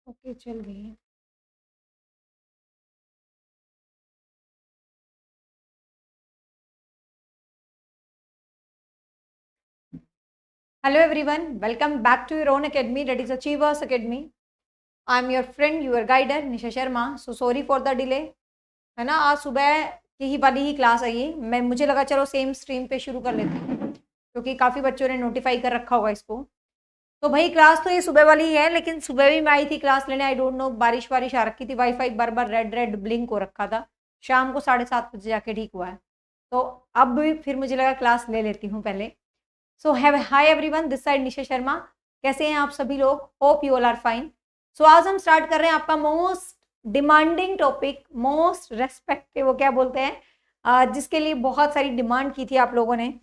Okay, चल गई है। Hello everyone, welcome back to your own academy, that is Achievers Academy. I am your friend, your guider, Nisha Sharma. So sorry for the delay. है ना, आज सुबह की ही वाली ही क्लास आई है। मुझे लगा चलो सेम स्ट्रीम पे शुरू कर लेते हैं, क्योंकि काफ़ी बच्चों ने नोटिफाई कर रखा होगा इसको। तो भाई क्लास तो ये सुबह वाली ही है, लेकिन सुबह भी मैं आई थी क्लास लेने। आई डोंट नो, बारिश वारिश आ रखी थी, वाईफाई बार बार रेड रेड ब्लिंक हो रखा था। शाम को 7:30 बजे जाके ठीक हुआ है। तो अब भी फिर मुझे लगा क्लास ले लेती हूँ पहले। So hi everyone, this side Nisha Sharma. कैसे हैं आप सभी लोग? Hope you all are fine. So आज हम स्टार्ट कर रहे हैं आपका most demanding topic, most respective, वो क्या बोलते हैं, जिसके लिए बहुत सारी डिमांड की थी आप लोगों ने।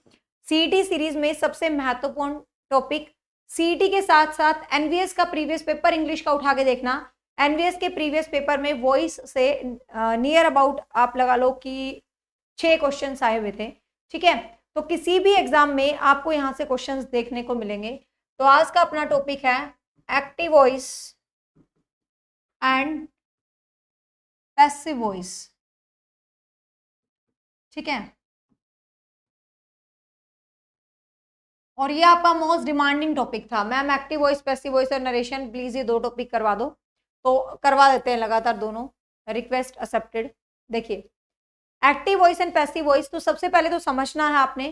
सीईटी सीरीज में सबसे महत्वपूर्ण टॉपिक, सीईटी के साथ साथ एनवीएस का प्रीवियस पेपर इंग्लिश का उठा के देखना। एनवीएस के प्रीवियस पेपर में वॉइस से नियर अबाउट आप लगा लो कि 6 क्वेश्चंस आए हुए थे। ठीक है, तो किसी भी एग्जाम में आपको यहाँ से क्वेश्चंस देखने को मिलेंगे। तो आज का अपना टॉपिक है active voice and passive voice. ठीक है, और ये आपका मोस्ट डिमांडिंग टॉपिक था। Ma'am active voice, passive voice और नरेशन, प्लीज ये 2 टॉपिक करवा दो। तो करवा देते हैं लगातार दोनों, रिक्वेस्ट एक्सेप्टेड। देखिए, active voice and passive voice, तो सबसे पहले तो समझना है आपने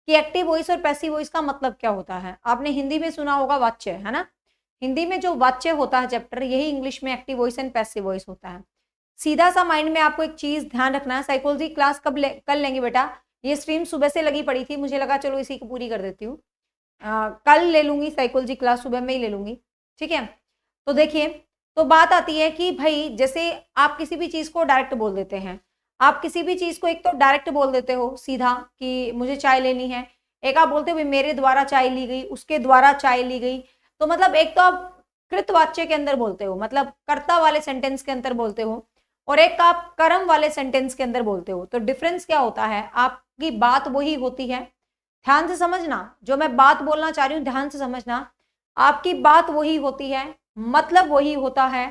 कि एक्टिव वॉइस और पैसिव वॉइस का मतलब क्या होता है। आपने हिंदी में सुना होगा वाच्य, है ना। हिंदी में जो वाच्य होता है चैप्टर, यही इंग्लिश में active voice and passive voice होता है। सीधा सा माइंड में आपको एक चीज ध्यान रखना है। साइकोलॉजी क्लास कल लेंगे बेटा? ये स्ट्रीम सुबह से लगी पड़ी थी, मुझे लगा चलो इसी को पूरी कर देती हूँ। कल ले लूंगी साइकोलॉजी क्लास, सुबह में ही ले लूंगी। ठीक है, तो देखिए, तो बात आती है कि भाई जैसे आप किसी भी चीज को डायरेक्ट बोल देते हैं। आप किसी भी चीज को एक तो डायरेक्ट बोल देते हो सीधा कि मुझे चाय लेनी है, एक आप बोलते हो मेरे द्वारा चाय ली गई, उसके द्वारा चाय ली गई। तो मतलब एक तो आप कृतवाच्य के अंदर बोलते हो, मतलब कर्ता वाले सेंटेंस के अंदर बोलते हो, और एक आप कर्म वाले सेंटेंस के अंदर बोलते हो। तो डिफरेंस क्या होता है? आपकी बात वही होती है, ध्यान से समझना, जो मैं बात बोलना चाह रही हूँ ध्यान से समझना। आपकी बात वही होती है, मतलब वही होता है,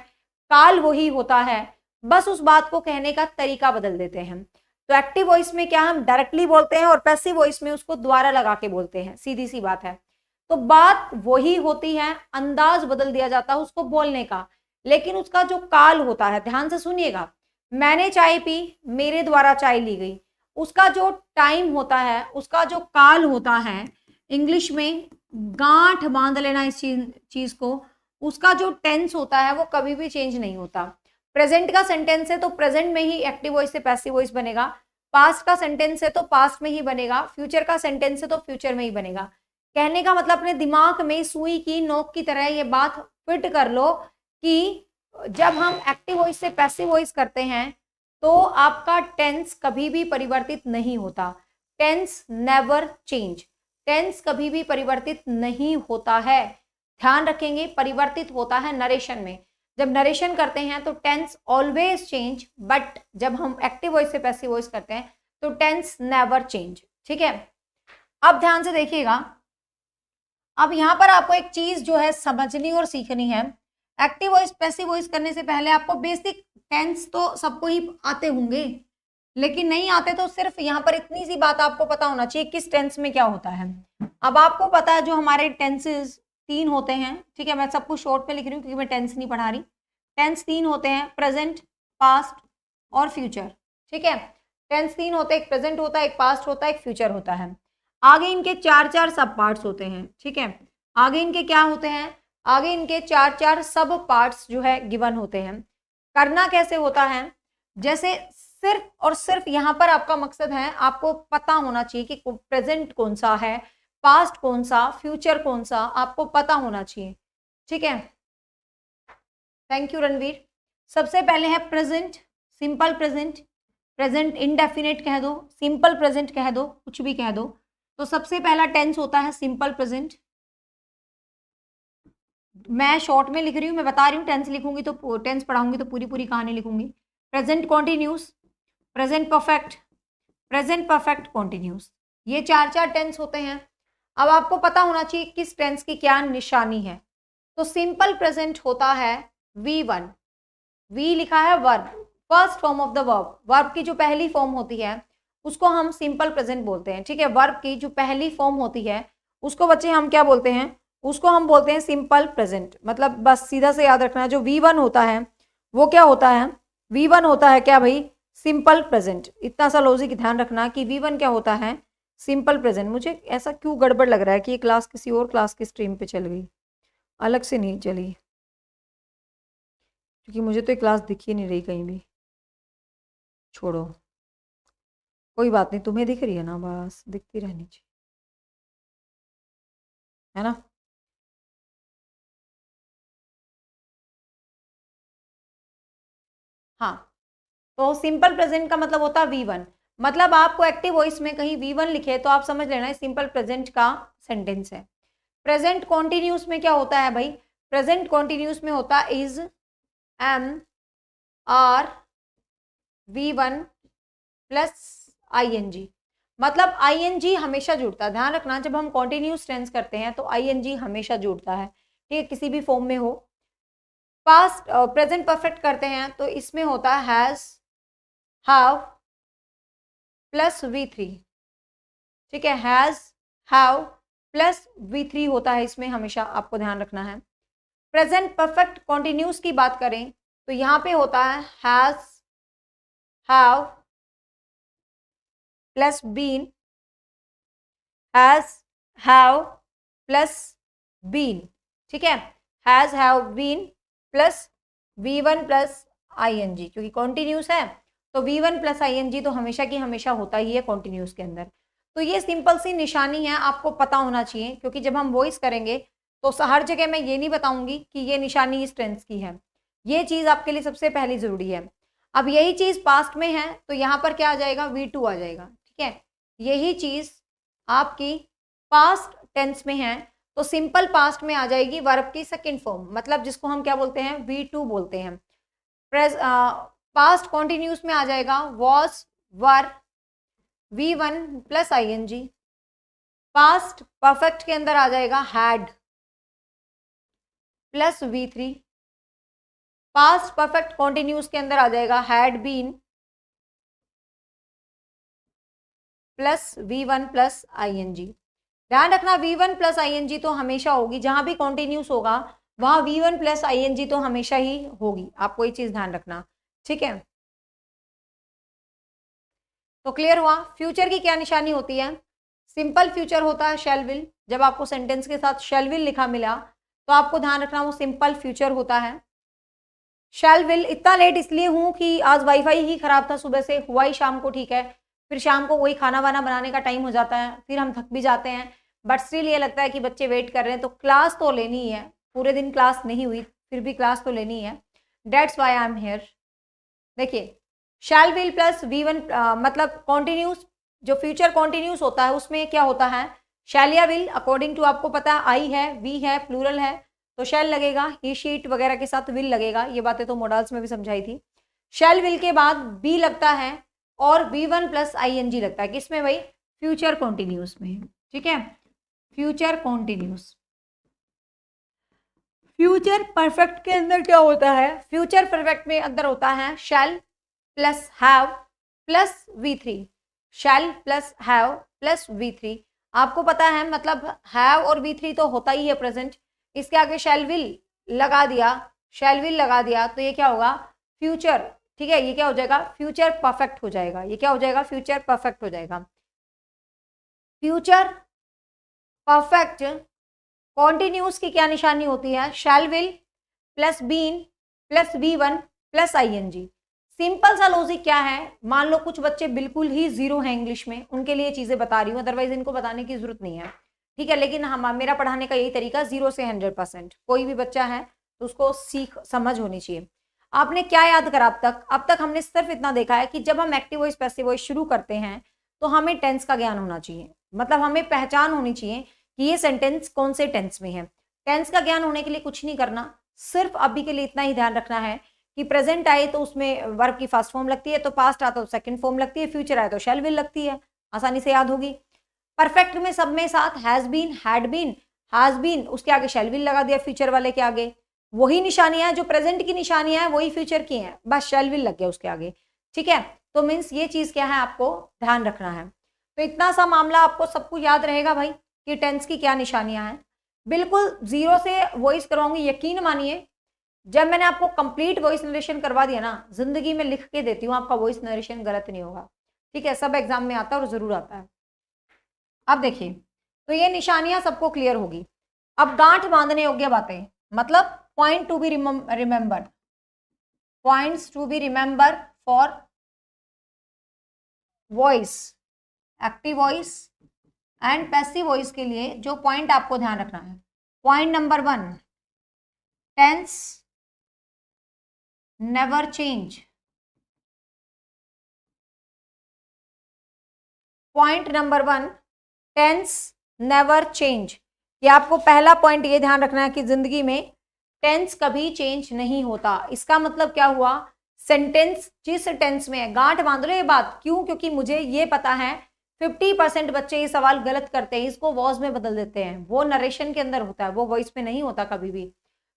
काल वही होता है, बस उस बात को कहने का तरीका बदल देते हैं। तो एक्टिव वॉइस में क्या हम डायरेक्टली बोलते हैं, और पैसिव वॉइस में उसको द्वारा लगा के बोलते हैं, सीधी सी बात है। तो बात वही होती है, अंदाज बदल दिया जाता है उसको बोलने का, लेकिन उसका जो काल होता है, ध्यान से सुनिएगा, मैंने चाय पी, मेरे द्वारा चाय ली गई, उसका जो टाइम होता है, उसका जो काल होता है, इंग्लिश में गांठ बांध लेना इस चीज को, उसका जो टेंस होता है वो कभी भी चेंज नहीं होता। प्रेजेंट का सेंटेंस है तो प्रेजेंट में ही एक्टिव वॉइस से पैसिव वॉइस बनेगा, पास्ट का सेंटेंस है तो पास्ट में ही बनेगा, फ्यूचर का सेंटेंस है तो फ्यूचर में ही बनेगा। कहने का मतलब अपने दिमाग में सुई की नोक की तरह ये बात फिट कर लो कि जब हम एक्टिव वॉइस से पैसिव वॉइस करते हैं तो आपका टेंस कभी भी परिवर्तित नहीं होता। टेंस नेवर चेंज, टेंस कभी भी परिवर्तित नहीं होता है। ध्यान रखेंगे, परिवर्तित होता है नरेशन में। जब नरेशन करते हैं तो टेंस ऑलवेज चेंज, बट जब हम एक्टिव वॉइस से पैसिव वॉइस करते हैं तो टेंस नेवर चेंज। ठीक है, अब ध्यान से देखिएगा, अब यहां पर आपको एक चीज जो है समझनी और सीखनी है। एक्टिव वॉइस पैसिव वॉइस करने से पहले आपको बेसिक टेंस तो सबको ही आते होंगे, लेकिन नहीं आते तो सिर्फ यहाँ पर इतनी सी बात आपको पता होना चाहिए किस टेंस में क्या होता है। अब आपको पता है जो हमारे टेंसेस 3 होते हैं। ठीक है, मैं सब कुछ शॉर्ट में लिख रही हूँ क्योंकि मैं टेंस नहीं पढ़ा रही। टेंस 3 होते हैं, प्रेजेंट, पास्ट और फ्यूचर। ठीक है, टेंस 3 होते हैं, एक प्रेजेंट होता है, एक पास्ट होता है, एक फ्यूचर होता है। आगे इनके 4 सब पार्ट्स होते हैं। ठीक है, आगे इनके क्या होते हैं? आगे इनके 4 सब पार्ट्स जो है गिवन होते हैं। करना कैसे होता है? जैसे सिर्फ और सिर्फ यहाँ पर आपका मकसद है, आपको पता होना चाहिए कि प्रेजेंट कौन सा है, पास्ट कौन सा, फ्यूचर कौन सा, आपको पता होना चाहिए। ठीक है, थैंक यू रणवीर। सबसे पहले है present, simple present, present indefinite कह दो, सिंपल प्रेजेंट कह दो, कुछ भी कह दो। तो सबसे पहला टेंस होता है सिंपल प्रेजेंट। मैं शॉर्ट में लिख रही हूँ, मैं बता रही हूँ, टेंस लिखूंगी तो टेंस पढ़ाऊंगी तो पूरी पूरी कहानी लिखूंगी। Present continuous, present perfect, present perfect continuous, ये 4 टेंस होते हैं। अब आपको पता होना चाहिए किस टेंस की क्या निशानी है। तो सिंपल प्रेजेंट होता है V1, V लिखा है verb, first form of the verb. Verb की जो पहली फॉर्म होती है उसको हम सिंपल प्रेजेंट बोलते हैं, ठीक है। वर्ब की जो पहली फॉर्म होती है उसको बच्चे हम क्या बोलते हैं, उसको हम बोलते हैं सिंपल प्रेजेंट। मतलब बस सीधा से याद रखना है, जो V1 होता है वो क्या होता है, V1 होता है क्या भाई, सिंपल प्रेजेंट। इतना सा लॉजिक ध्यान रखना कि V1 क्या होता है, सिंपल प्रेजेंट। मुझे ऐसा क्यों गड़बड़ लग रहा है कि ये क्लास किसी और क्लास की स्ट्रीम पे चल गई, अलग से नहीं चली, क्योंकि मुझे तो ये क्लास दिख ही नहीं रही कहीं भी। छोड़ो, कोई बात नहीं, तुम्हें दिख रही है ना, बस दिखती रहनी चाहिए, है ना। हाँ, तो सिंपल प्रेजेंट का मतलब होता है V1। मतलब आपको एक्टिव वॉइस में कहीं V1 लिखे तो आप समझ लेना सिंपल प्रेजेंट का सेंटेंस है। प्रेजेंट कॉन्टिन्यूस में क्या होता है भाई, प्रेजेंट कॉन्टिन्यूस में होता है is, am, are, V1 plus ING। मतलब ING हमेशा जुड़ता है, ध्यान रखना जब हम कॉन्टिन्यूस टेंस करते हैं तो ING हमेशा जुड़ता है, ठीक है, किसी भी फॉर्म में हो। पास्ट प्रेजेंट परफेक्ट करते हैं तो इसमें होता है हैज, हैव प्लस V3, ठीक है, हैज, हैव प्लस V3 होता है इसमें, हमेशा आपको ध्यान रखना है। प्रेजेंट परफेक्ट कॉन्टिन्यूस की बात करें तो यहाँ पे होता है has, have plus been, has, have plus been, ठीक है, has, have, been plus V1 plus ING, क्योंकि कॉन्टिन्यूस है तो V1 प्लस ING तो हमेशा की हमेशा होता ही है कॉन्टिन्यूस के अंदर। तो ये सिंपल सी निशानी है, आपको पता होना चाहिए, क्योंकि जब हम वॉइस करेंगे तो हर जगह मैं ये नहीं बताऊंगी कि ये निशानी इस टेंस की है, ये चीज आपके लिए सबसे पहली जरूरी है। अब यही चीज पास्ट में है तो यहाँ पर क्या आ जाएगा, V2 आ जाएगा, ठीक है। यही चीज आपकी पास्ट टेंस में है तो सिंपल पास्ट में आ जाएगी वर्ब की सेकंड फॉर्म, मतलब जिसको हम क्या बोलते हैं, V2 बोलते हैं। पास्ट कॉन्टिन्यूस में आ जाएगा was, were, V1 plus ING। Past perfect के अंदर आ जाएगा had plus V3। Past perfect continuous के अंदर आ जाएगा had been plus V1 plus ING। ध्यान रखना V1 प्लस ING तो हमेशा होगी, जहां भी कॉन्टिन्यूस होगा वहां V1 प्लस ING तो हमेशा ही होगी, आपको ये चीज ध्यान रखना, ठीक है। तो क्लियर हुआ। फ्यूचर की क्या निशानी होती है, सिंपल फ्यूचर होता है शैल विल। जब आपको सेंटेंस के साथ शैल विल लिखा मिला तो आपको ध्यान रखना वो सिंपल फ्यूचर होता है। शैल विल, इतना लेट इसलिए हूं कि आज वाईफाई ही खराब था, सुबह से हुआ ही शाम को, ठीक है, फिर शाम को वही खाना वाना बनाने का टाइम हो जाता है, फिर हम थक भी जाते हैं, बट स्टिल ये लगता है कि बच्चे वेट कर रहे हैं तो क्लास तो लेनी ही है। पूरे दिन क्लास नहीं हुई फिर भी क्लास तो लेनी है, that's why I am here. देखिए शैल विल प्लस V1 मतलब कॉन्टिन्यूस, जो फ्यूचर कॉन्टिन्यूस होता है उसमें क्या होता है, शैल या विल, अकॉर्डिंग टू आपको पता है आई है, वी है, प्लूरल है तो शैल लगेगा, ही शीट वगैरह के साथ विल लगेगा, ये बातें तो मॉडल्स में भी समझाई थी। शैल विल के बाद बी लगता है और V1 प्लस ING लगता है, किसमें भाई, फ्यूचर कॉन्टिन्यूस में, ठीक है, फ्यूचर कॉन्टिन्यूस। फ्यूचर परफेक्ट के अंदर क्या होता है, फ्यूचर परफेक्ट में अंदर होता है शैल plus have plus V3, shell plus have plus V3। आपको पता है मतलब हैव और V3 तो होता ही है प्रेजेंट, इसके आगे शैल विल लगा दिया, शैल विल लगा दिया तो ये क्या होगा, फ्यूचर, ठीक है, ये क्या हो जाएगा, फ्यूचर परफेक्ट हो जाएगा, ये क्या हो जाएगा, फ्यूचर परफेक्ट हो जाएगा। फ्यूचर परफेक्ट कॉन्टिन्यूस की क्या निशानी होती है, shall will plus been plus V1 plus ING। Simple सा लॉजिक क्या है, मान लो कुछ बच्चे बिल्कुल ही जीरो हैं इंग्लिश में, उनके लिए चीजें बता रही हूँ, अदरवाइज इनको बताने की जरूरत नहीं है, ठीक है। लेकिन हम, मेरा पढ़ाने का यही तरीका 0 से 100%, कोई भी बच्चा है तो उसको सीख समझ होनी चाहिए। आपने क्या याद करा अब तक हमने सिर्फ इतना देखा है कि जब हम एक्टिव वॉइस पैसिव वॉइस शुरू करते हैं तो हमें टेंस का ज्ञान होना चाहिए, मतलब हमें पहचान होनी चाहिए कि ये सेंटेंस कौन से टेंस में है। टेंस का ज्ञान होने के लिए कुछ नहीं करना, सिर्फ अभी के लिए इतना ही ध्यान रखना है कि प्रेजेंट आए तो उसमें वर्ब की फर्स्ट फॉर्म लगती है, तो पास्ट आता तो सेकंड फॉर्म लगती है, फ्यूचर आए तो शैल विल लगती है, आसानी से याद होगी। परफेक्ट में सब में साथ has been, had been, has been, उसके आगे शैल विल लगा दिया फ्यूचर वाले के आगे, वही निशानियां हैं जो प्रेजेंट की निशानियां हैं वही फ्यूचर की हैं, बस शैल विल लग गया उसके आगे, ठीक है। तो मीन्स ये चीज क्या है आपको ध्यान रखना है। तो इतना सा मामला आपको सबको याद रहेगा भाई कि टेंस की क्या निशानियां हैं। बिल्कुल जीरो से वॉइस करवाऊंगी, यकीन मानिए जब मैंने आपको कंप्लीट वॉइस नरेशन करवा दिया ना, जिंदगी में लिख के देती हूँ आपका वॉइस नरेशन गलत नहीं होगा, ठीक है। सब एग्जाम में आता है और जरूर आता है। अब देखिए, तो ये निशानियां सबको क्लियर होगी। अब गांठ बांधने योग्य बातें, मतलब point to be remembered, points to be remember for voice, active voice and passive voice के लिए जो पॉइंट आपको ध्यान रखना है। Point number 1, tense never change. Point number 1, tense never change. ये आपको पहला पॉइंट ये ध्यान रखना है कि जिंदगी में टेंस कभी चेंज नहीं होता। इसका मतलब क्या हुआ, सेंटेंस जिस टेंस में है, गांठ बांध लो ये बात। क्यों? क्योंकि मुझे ये पता है 50% बच्चे ये सवाल गलत करते हैं, इसको वॉइस में बदल देते हैं। वो नरेशन के अंदर होता है, वो वॉइस में नहीं होता कभी भी।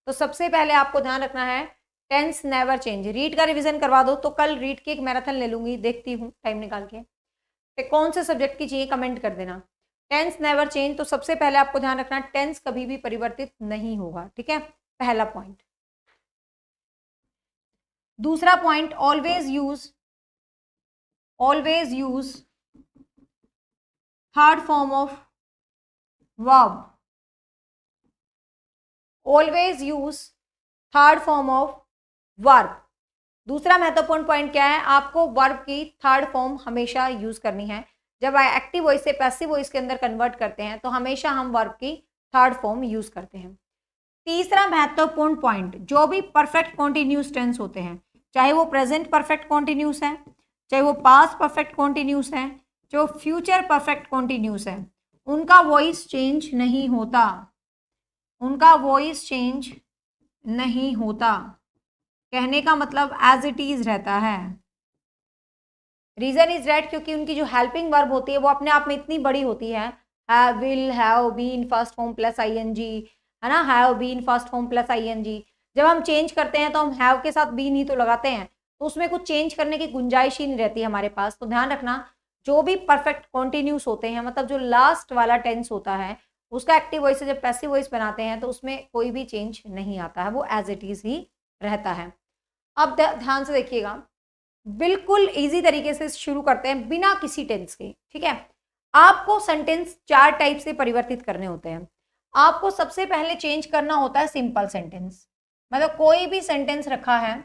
तो सबसे पहले आपको ध्यान रखना है टेंस नेवर चेंज। रीड का रिवीजन करवा दो, तो कल रीड की एक मैराथन ले लूंगी, देखती हूँ टाइम निकाल के। कौन से सब्जेक्ट की चाहिए कमेंट कर देना। टेंस नेवर चेंज, तो सबसे पहले आपको ध्यान रखना टेंस कभी भी परिवर्तित नहीं होगा, ठीक है, पहला पॉइंट। दूसरा point, always use third form of verb. Always use third form of verb. दूसरा महत्वपूर्ण पॉइंट क्या है, आपको वर्ब की थर्ड फॉर्म हमेशा यूज करनी है। जब एक्टिव वॉइस से पैसिव वॉइस के अंदर कन्वर्ट करते हैं तो हमेशा हम वर्ब की थर्ड फॉर्म यूज करते हैं। तीसरा महत्वपूर्ण पॉइंट, जो भी परफेक्ट कॉन्टिन्यूस टेंस होते हैं, चाहे वो प्रेजेंट परफेक्ट कॉन्टिन्यूस है, चाहे वो पास्ट परफेक्ट कॉन्टिन्यूस है, जो फ्यूचर परफेक्ट कॉन्टिन्यूस है, उनका वॉइस चेंज नहीं होता, उनका वॉइस चेंज नहीं होता। कहने का मतलब एज इट इज रहता है। रीजन इज दैट क्योंकि उनकी जो हेल्पिंग वर्ब होती है वो अपने आप में इतनी बड़ी होती है, have, will, have, been, first form plus I N G, है ना, have been first form plus I N G. जब हम चेंज करते हैं तो हम हैव के साथ बीन ही तो लगाते हैं, तो उसमें कुछ चेंज करने की गुंजाइश ही नहीं रहती हमारे पास। तो ध्यान रखना, जो भी परफेक्ट कॉन्टिन्यूस होते हैं, मतलब जो लास्ट वाला टेंस होता है, उसका एक्टिव वॉइस से जब पैसिव वॉइस बनाते हैं तो उसमें कोई भी चेंज नहीं आता है, वो एज इट इज ही रहता है। अब ध्यान से देखिएगा, बिल्कुल इजी तरीके से शुरू करते हैं बिना किसी टेंस के, ठीक है। आपको सेंटेंस 4 टाइप से परिवर्तित करने होते हैं। आपको सबसे पहले चेंज करना होता है सिंपल सेंटेंस, मतलब कोई भी सेंटेंस रखा है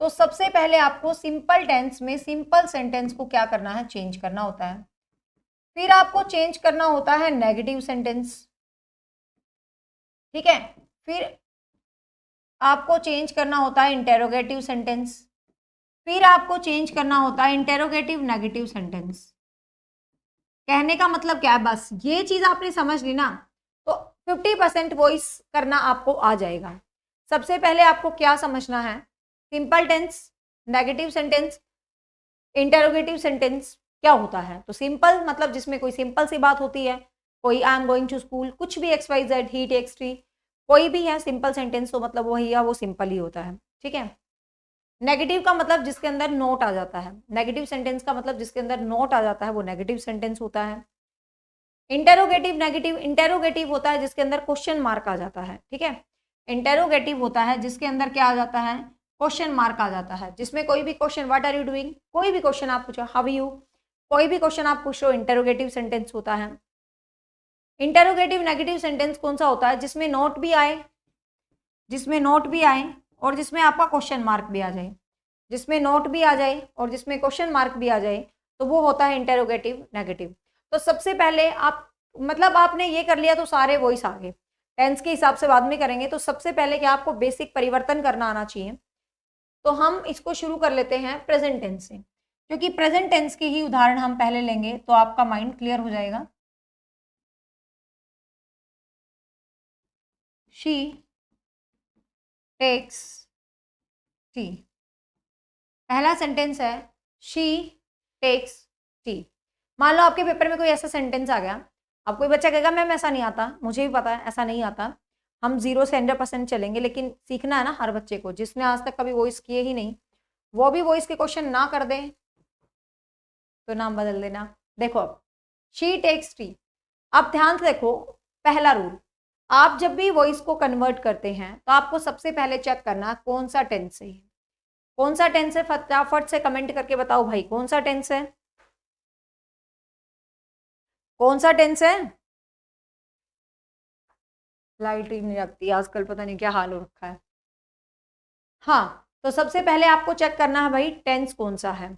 तो सबसे पहले आपको सिंपल टेंस में सिंपल सेंटेंस को क्या करना है, चेंज करना होता है। फिर आपको चेंज करना होता है नेगेटिव सेंटेंस, ठीक है। फिर आपको चेंज करना होता है इंटेरोगेटिव सेंटेंस, फिर आपको चेंज करना होता है इंटेरोगेटिव नेगेटिव सेंटेंस। कहने का मतलब क्या है, बस ये चीज आपने समझ ली ना तो 50% वॉइस करना आपको आ जाएगा। सबसे पहले आपको क्या समझना है, simple tense, negative sentence, interrogative sentence क्या होता है। तो सिंपल मतलब जिसमें कोई सिंपल सी बात होती है, कोई I am going to school, कुछ भी XYZ, ही टेक्स टी, कोई भी है सिंपल सेंटेंस, तो मतलब वही है, वो सिंपल ही होता है, ठीक है। नेगेटिव का मतलब जिसके अंदर नोट आ जाता है, नेगेटिव सेंटेंस का मतलब जिसके अंदर नोट आ जाता है वो नेगेटिव सेंटेंस होता है। इंटेरोगेटिव नेगेटिव, इंटेरोगेटिव होता है जिसके अंदर क्वेश्चन मार्क आ जाता है, ठीक है। इंटेरोगेटिव होता है जिसके अंदर क्या आ जाता है, क्वेश्चन मार्क आ जाता है, जिसमें कोई भी question, what are you doing, कोई भी क्वेश्चन आप पूछो, हाउ यू, कोई भी क्वेश्चन आप पूछो, इंटेरोगेटिव सेंटेंस होता है। इंटेरोगेटिव नेगेटिव सेंटेंस कौन सा होता है, जिसमें नोट भी आए, जिसमें नोट भी आए और जिसमें आपका क्वेश्चन मार्क भी आ जाए, जिसमें नोट भी आ जाए और जिसमें क्वेश्चन मार्क भी आ जाए, तो वो होता है इंटेरोगेटिव नेगेटिव। तो सबसे पहले आप, मतलब आपने ये कर लिया तो सारे वॉइस आ गए, टेंस के हिसाब से बाद में करेंगे। तो सबसे पहले क्या आपको बेसिक परिवर्तन करना आना चाहिए। तो हम इसको शुरू कर लेते हैं प्रेजेंट टेंस से, क्योंकि प्रेजेंट टेंस की ही उदाहरण हम पहले लेंगे तो आपका माइंड क्लियर हो जाएगा। शी टेक्स टी, पहला सेंटेंस है शी टेक्स टी। मान लो आपके पेपर में कोई ऐसा सेंटेंस आ गया, अब कोई बच्चा कहेगा मैम ऐसा नहीं आता, मुझे भी पता है ऐसा नहीं आता, हम 0 से 100% चलेंगे, लेकिन सीखना है ना हर बच्चे को। जिसने आज तक कभी वॉइस किए ही नहीं, वो भी वॉइस के क्वेश्चन ना कर दे तो नाम बदल देना। देखो अब शी टेक्स टी। अब ध्यान से देखो, पहला रूल, आप जब भी वॉइस को कन्वर्ट करते हैं तो आपको सबसे पहले चेक करना कौन सा टेंस है। कौन सा टेंस है, फटाफट से कमेंट करके बताओ भाई, कौन सा टेंस है, कौन सा टेंस है। लाइट ही नहीं लगती आजकल, पता नहीं क्या हाल हो रखा है। हाँ, तो सबसे पहले आपको चेक करना है भाई टेंस कौन सा है।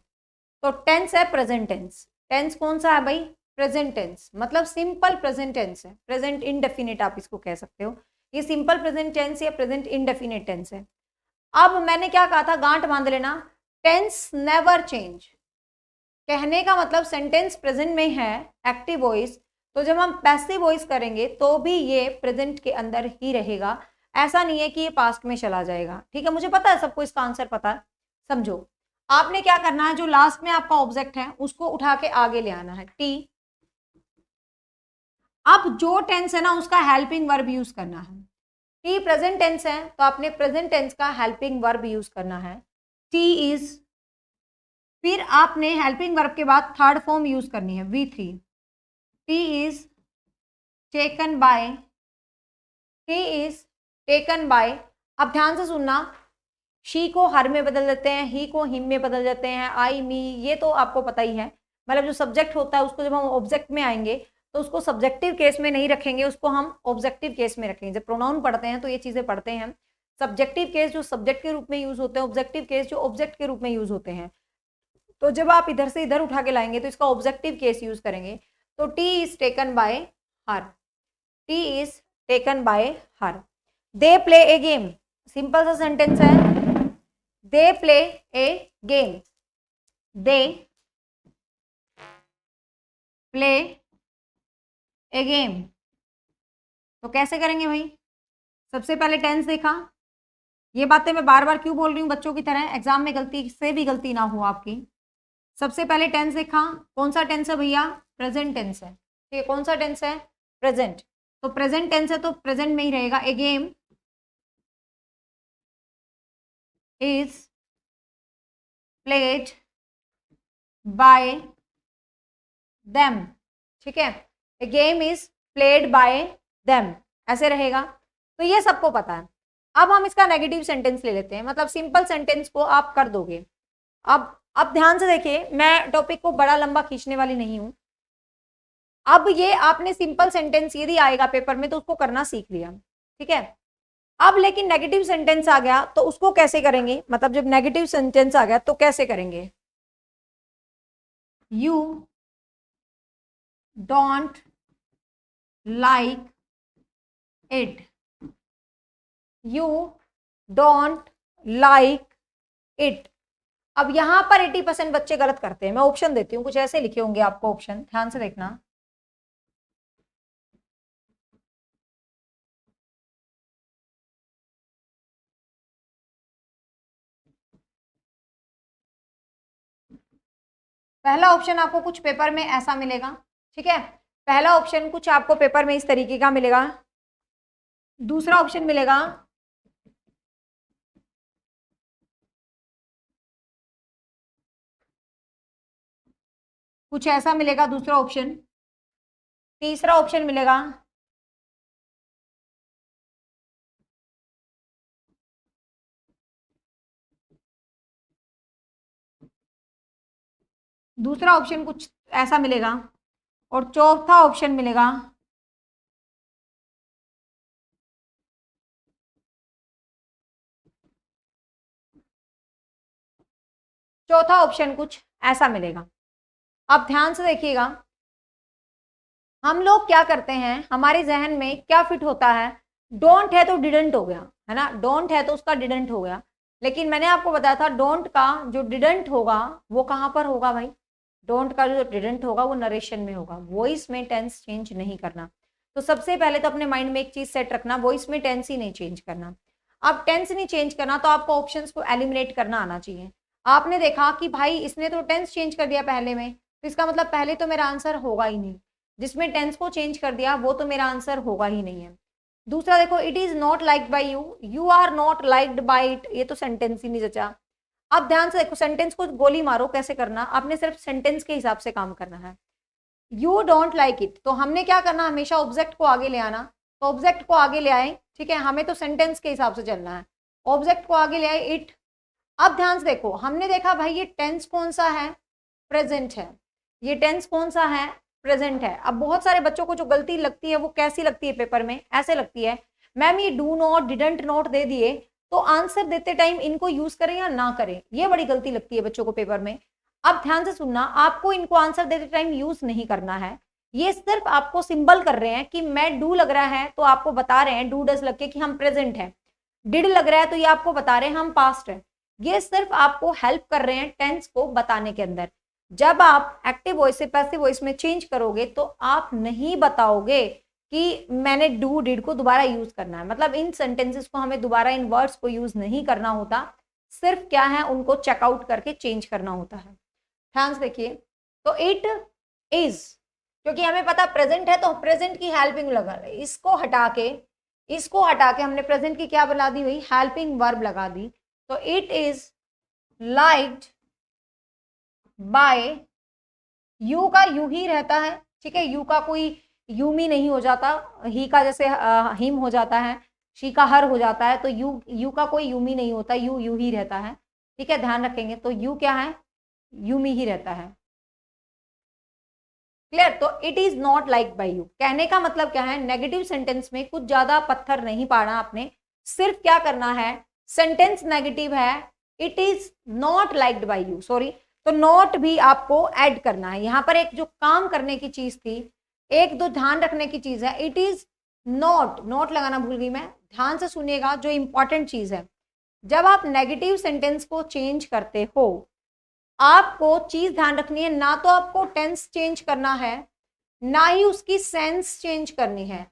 तो टेंस है प्रेजेंट टेंस। टेंस कौन सा है भाई, प्रेजेंट टेंस, मतलब सिंपल प्रेजेंट टेंस है। प्रेजेंट इनडेफिनिट आप इसको कह सकते हो। ये सिंपल प्रेजेंट टेंस या प्रेजेंट इनडेफिनिट टेंस है। अब मैंने क्या कहा था, गांठ बांध लेना, टेंस नेवर चेंज। कहने का मतलब सेंटेंस प्रेजेंट में है, एक्टिव वॉइस, तो जब हम पैसिव वॉइस करेंगे तो भी ये प्रेजेंट के अंदर ही रहेगा। ऐसा नहीं है कि ये पास्ट में चला जाएगा। ठीक है, मुझे पता है सबको इसका आंसर पता है। समझो, आपने क्या करना है, जो लास्ट में आपका ऑब्जेक्ट है उसको उठा के आगे ले आना है, टी। अब जो टेंस है ना उसका हेल्पिंग वर्ब यूज करना है। टी प्रेजेंट टेंस है तो आपने प्रेजेंट टेंस का हेल्पिंग वर्ब यूज करना है, टी इज। फिर आपने हेल्पिंग वर्ब के बाद थर्ड फॉर्म यूज करनी है, V3। T is taken by, T is taken by. अब ध्यान से सुनना, शी को हर में बदल देते हैं, ही को हिम में बदल देते हैं, आई मी, ये तो आपको पता ही है। मतलब जो सब्जेक्ट होता है उसको जब हम ऑब्जेक्ट में आएंगे तो उसको सब्जेक्टिव केस में नहीं रखेंगे, उसको हम ऑब्जेक्टिव केस में रखेंगे। जब प्रोनाउन पढ़ते हैं तो ये चीजें पढ़ते हैं हम। सब्जेक्टिव केस जो सब्जेक्ट के रूप में यूज होते हैं, ऑब्जेक्टिव केस जो ऑब्जेक्ट के रूप में यूज होते हैं। तो जब आप इधर से इधर उठा के लाएंगे तो इसका ऑब्जेक्टिव केस यूज करेंगे। तो T is taken by her, T is taken by her. They play A game, simple सा सेंटेंस है, they play A game, they play A game. तो कैसे करेंगे भाई, सबसे पहले टेंस देखा। ये बातें मैं बार बार क्यों बोल रही हूँ बच्चों की तरह, एग्जाम में गलती से भी गलती ना हो आपकी। सबसे पहले टेंस देखा, कौन सा टेंस है भैया, प्रेजेंट टेंस है। ठीक है, कौन सा टेंस है, प्रेजेंट। तो प्रेजेंट टेंस है तो प्रेजेंट में ही रहेगा। A game is played by them. ठीक है, a game is played by them, ऐसे रहेगा। तो ये सबको पता है। अब हम इसका नेगेटिव सेंटेंस ले लेते हैं, मतलब सिंपल सेंटेंस को आप कर दोगे। अब ध्यान से देखिए, मैं टॉपिक को बड़ा लंबा खींचने वाली नहीं हूं। अब ये आपने सिंपल सेंटेंस यदि आएगा पेपर में तो उसको करना सीख लिया। ठीक है, अब लेकिन नेगेटिव सेंटेंस आ गया तो उसको कैसे करेंगे, मतलब जब नेगेटिव सेंटेंस आ गया तो कैसे करेंगे। You don't like it, you don't like it. अब यहां पर 80% बच्चे गलत करते हैं। मैं ऑप्शन देती हूँ, कुछ ऐसे लिखे होंगे आपको ऑप्शन, ध्यान से देखना। पहला ऑप्शन आपको कुछ पेपर में ऐसा मिलेगा। ठीक है, पहला ऑप्शन कुछ आपको पेपर में इस तरीके का मिलेगा। दूसरा ऑप्शन मिलेगा कुछ ऐसा मिलेगा, दूसरा ऑप्शन। तीसरा ऑप्शन मिलेगा दूसरा ऑप्शन कुछ ऐसा मिलेगा, और चौथा ऑप्शन मिलेगा चौथा ऑप्शन कुछ ऐसा मिलेगा। अब ध्यान से देखिएगा, हम लोग क्या करते हैं, हमारे जहन में क्या फिट होता है, डोंट है तो डिडंट हो गया, है ना, डोंट है तो उसका डिडंट हो गया। लेकिन मैंने आपको बताया था डोंट का जो डिडंट होगा वो कहां पर होगा भाई, डोंट का जो डिडंट होगा वो नरेशन में होगा, वॉइस में टेंस चेंज नहीं करना। तो सबसे पहले तो अपने माइंड में एक चीज सेट रखना, वॉइस में टेंस ही नहीं चेंज करना। अब टेंस नहीं चेंज करना तो आपको ऑप्शंस को एलिमिनेट करना आना चाहिए। आपने देखा कि भाई इसने तो टेंस चेंज कर दिया पहले में, तो इसका मतलब पहले तो मेरा आंसर होगा ही नहीं। जिसमें टेंस को चेंज कर दिया वो तो मेरा आंसर होगा ही नहीं है। दूसरा देखो, it is not liked by you, you are not liked by it, ये तो सेंटेंस ही नहीं जचा। अब ध्यान से देखो, सेंटेंस को गोली मारो, कैसे करना, आपने सिर्फ सेंटेंस के हिसाब से काम करना है। यू डोंट लाइक इट, तो हमने क्या करना, हमेशा ऑब्जेक्ट को आगे ले आना, तो ऑब्जेक्ट को आगे ले आए, ठीक है, हमें तो सेंटेंस के हिसाब से चलना है, ऑब्जेक्ट को आगे ले आए इट। अब ध्यान से देखो, हमने देखा भाई ये टेंस कौन सा है, प्रेजेंट है, ये टेंस कौन सा है, प्रेजेंट है। अब बहुत सारे बच्चों को जो गलती लगती है वो कैसी लगती है पेपर में, ऐसे लगती है, मैम ये do not, didn't not they दिए तो आंसर देते टाइम इनको यूज करें या ना करें, ये बड़ी गलती लगती है बच्चों को पेपर में। अब ध्यान से सुनना, आपको इनको आंसर देते टाइम यूज नहीं करना है, ये सिर्फ आपको सिंबल कर रहे हैं कि मैं डू लग रहा है तो आपको बता रहे हैं, डू डज लग के कि हम प्रेजेंट है, डिड लग रहा है तो ये आपको बता रहे हैं हम पास्ट है, ये सिर्फ आपको हेल्प कर रहे हैं टेंस को बताने के अंदर। जब आप एक्टिव वॉइस से पैसिव वॉइस में चेंज करोगे तो आप नहीं बताओगे कि मैंने डू डिड को दोबारा यूज करना है, मतलब इन सेंटेंसेस को हमें दोबारा इन वर्ड्स को यूज नहीं करना होता, सिर्फ क्या है उनको चेकआउट करके चेंज करना होता है। ध्यान से देखिए, तो इट इज, क्योंकि हमें पता प्रेजेंट है तो प्रेजेंट की हेल्पिंग लगा रहे, इसको हटा के हमने प्रेजेंट की क्या बना दी हुई, हेल्पिंग वर्ब लगा दी, तो it is liked by, you का यू ही रहता है, ठीक है, यू का कोई यूमी नहीं हो जाता, ही का जैसे हिम हो जाता है, शी का हर हो जाता है, तो यू का कोई यूमी नहीं होता, यू ही रहता है, ठीक है, ध्यान रखेंगे, तो यू क्या है, यूमी ही रहता है, क्लियर। तो it is not like by you, कहने का मतलब क्या है, नेगेटिव सेंटेंस में कुछ ज्यादा पत्थर नहीं पाना आपने, सिर्फ क्या करना है, सेंटेंस नेगेटिव है, it is not liked by you, sorry, तो नॉट भी आपको ऐड करना है, यहां पर एक जो काम करने की चीज थी, एक दो ध्यान रखने की चीज है, इट इज नॉट, नॉट लगाना भूल गई मैं, ध्यान से सुनिएगा, जो इंपॉर्टेंट चीज है, जब आप नेगेटिव सेंटेंस को चेंज करते हो, आपको चीज ध्यान रखनी है, ना तो आपको टेंस चेंज करना है, ना ही उसकी सेंस चेंज करनी है,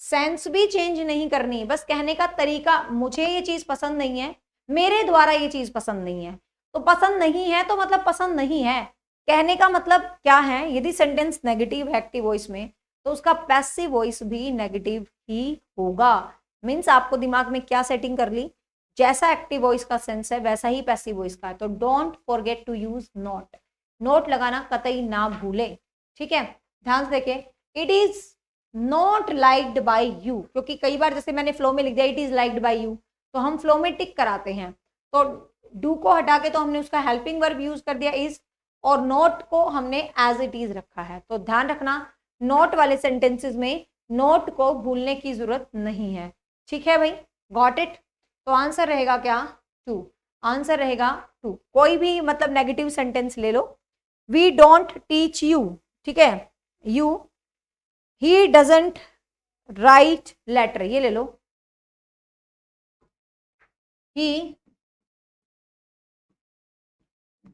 सेंस भी चेंज नहीं करनी, बस कहने का तरीका, मुझे ये चीज पसंद नहीं है, मेरे द्वारा ये चीज पसंद नहीं है, तो पसंद नहीं है तो मतलब पसंद नहीं है, कहने का मतलब क्या है, यदि सेंटेंस नेगेटिव है एक्टिव वॉइस में तो उसका पैसिव वॉइस भी नेगेटिव ही होगा। मीन्स आपको दिमाग में क्या सेटिंग कर ली, जैसा एक्टिव वॉइस का सेंस है वैसा ही पैसिव वॉइस का है, तो don't forget to use not, not लगाना कतई ना भूले, ठीक है। ध्यान से देखें, it is not liked by you, क्योंकि कई बार जैसे मैंने फ्लो में लिख दिया it is liked by you, तो हम फ्लो में टिक कराते हैं, तो डू को हटा के तो हमने उसका हेल्पिंग वर्ब यूज कर दिया इज, और नोट को हमने एज इट इज रखा है, तो ध्यान रखना नोट वाले सेंटेंसेस में नोट को भूलने की जरूरत नहीं है, ठीक है भाई, गॉट इट। तो आंसर रहेगा क्या, 2, आंसर रहेगा 2, कोई भी मतलब नेगेटिव सेंटेंस ले लो, वी डोंट टीच यू, ठीक है, you, he doesn't write letter, ये ले लो, ही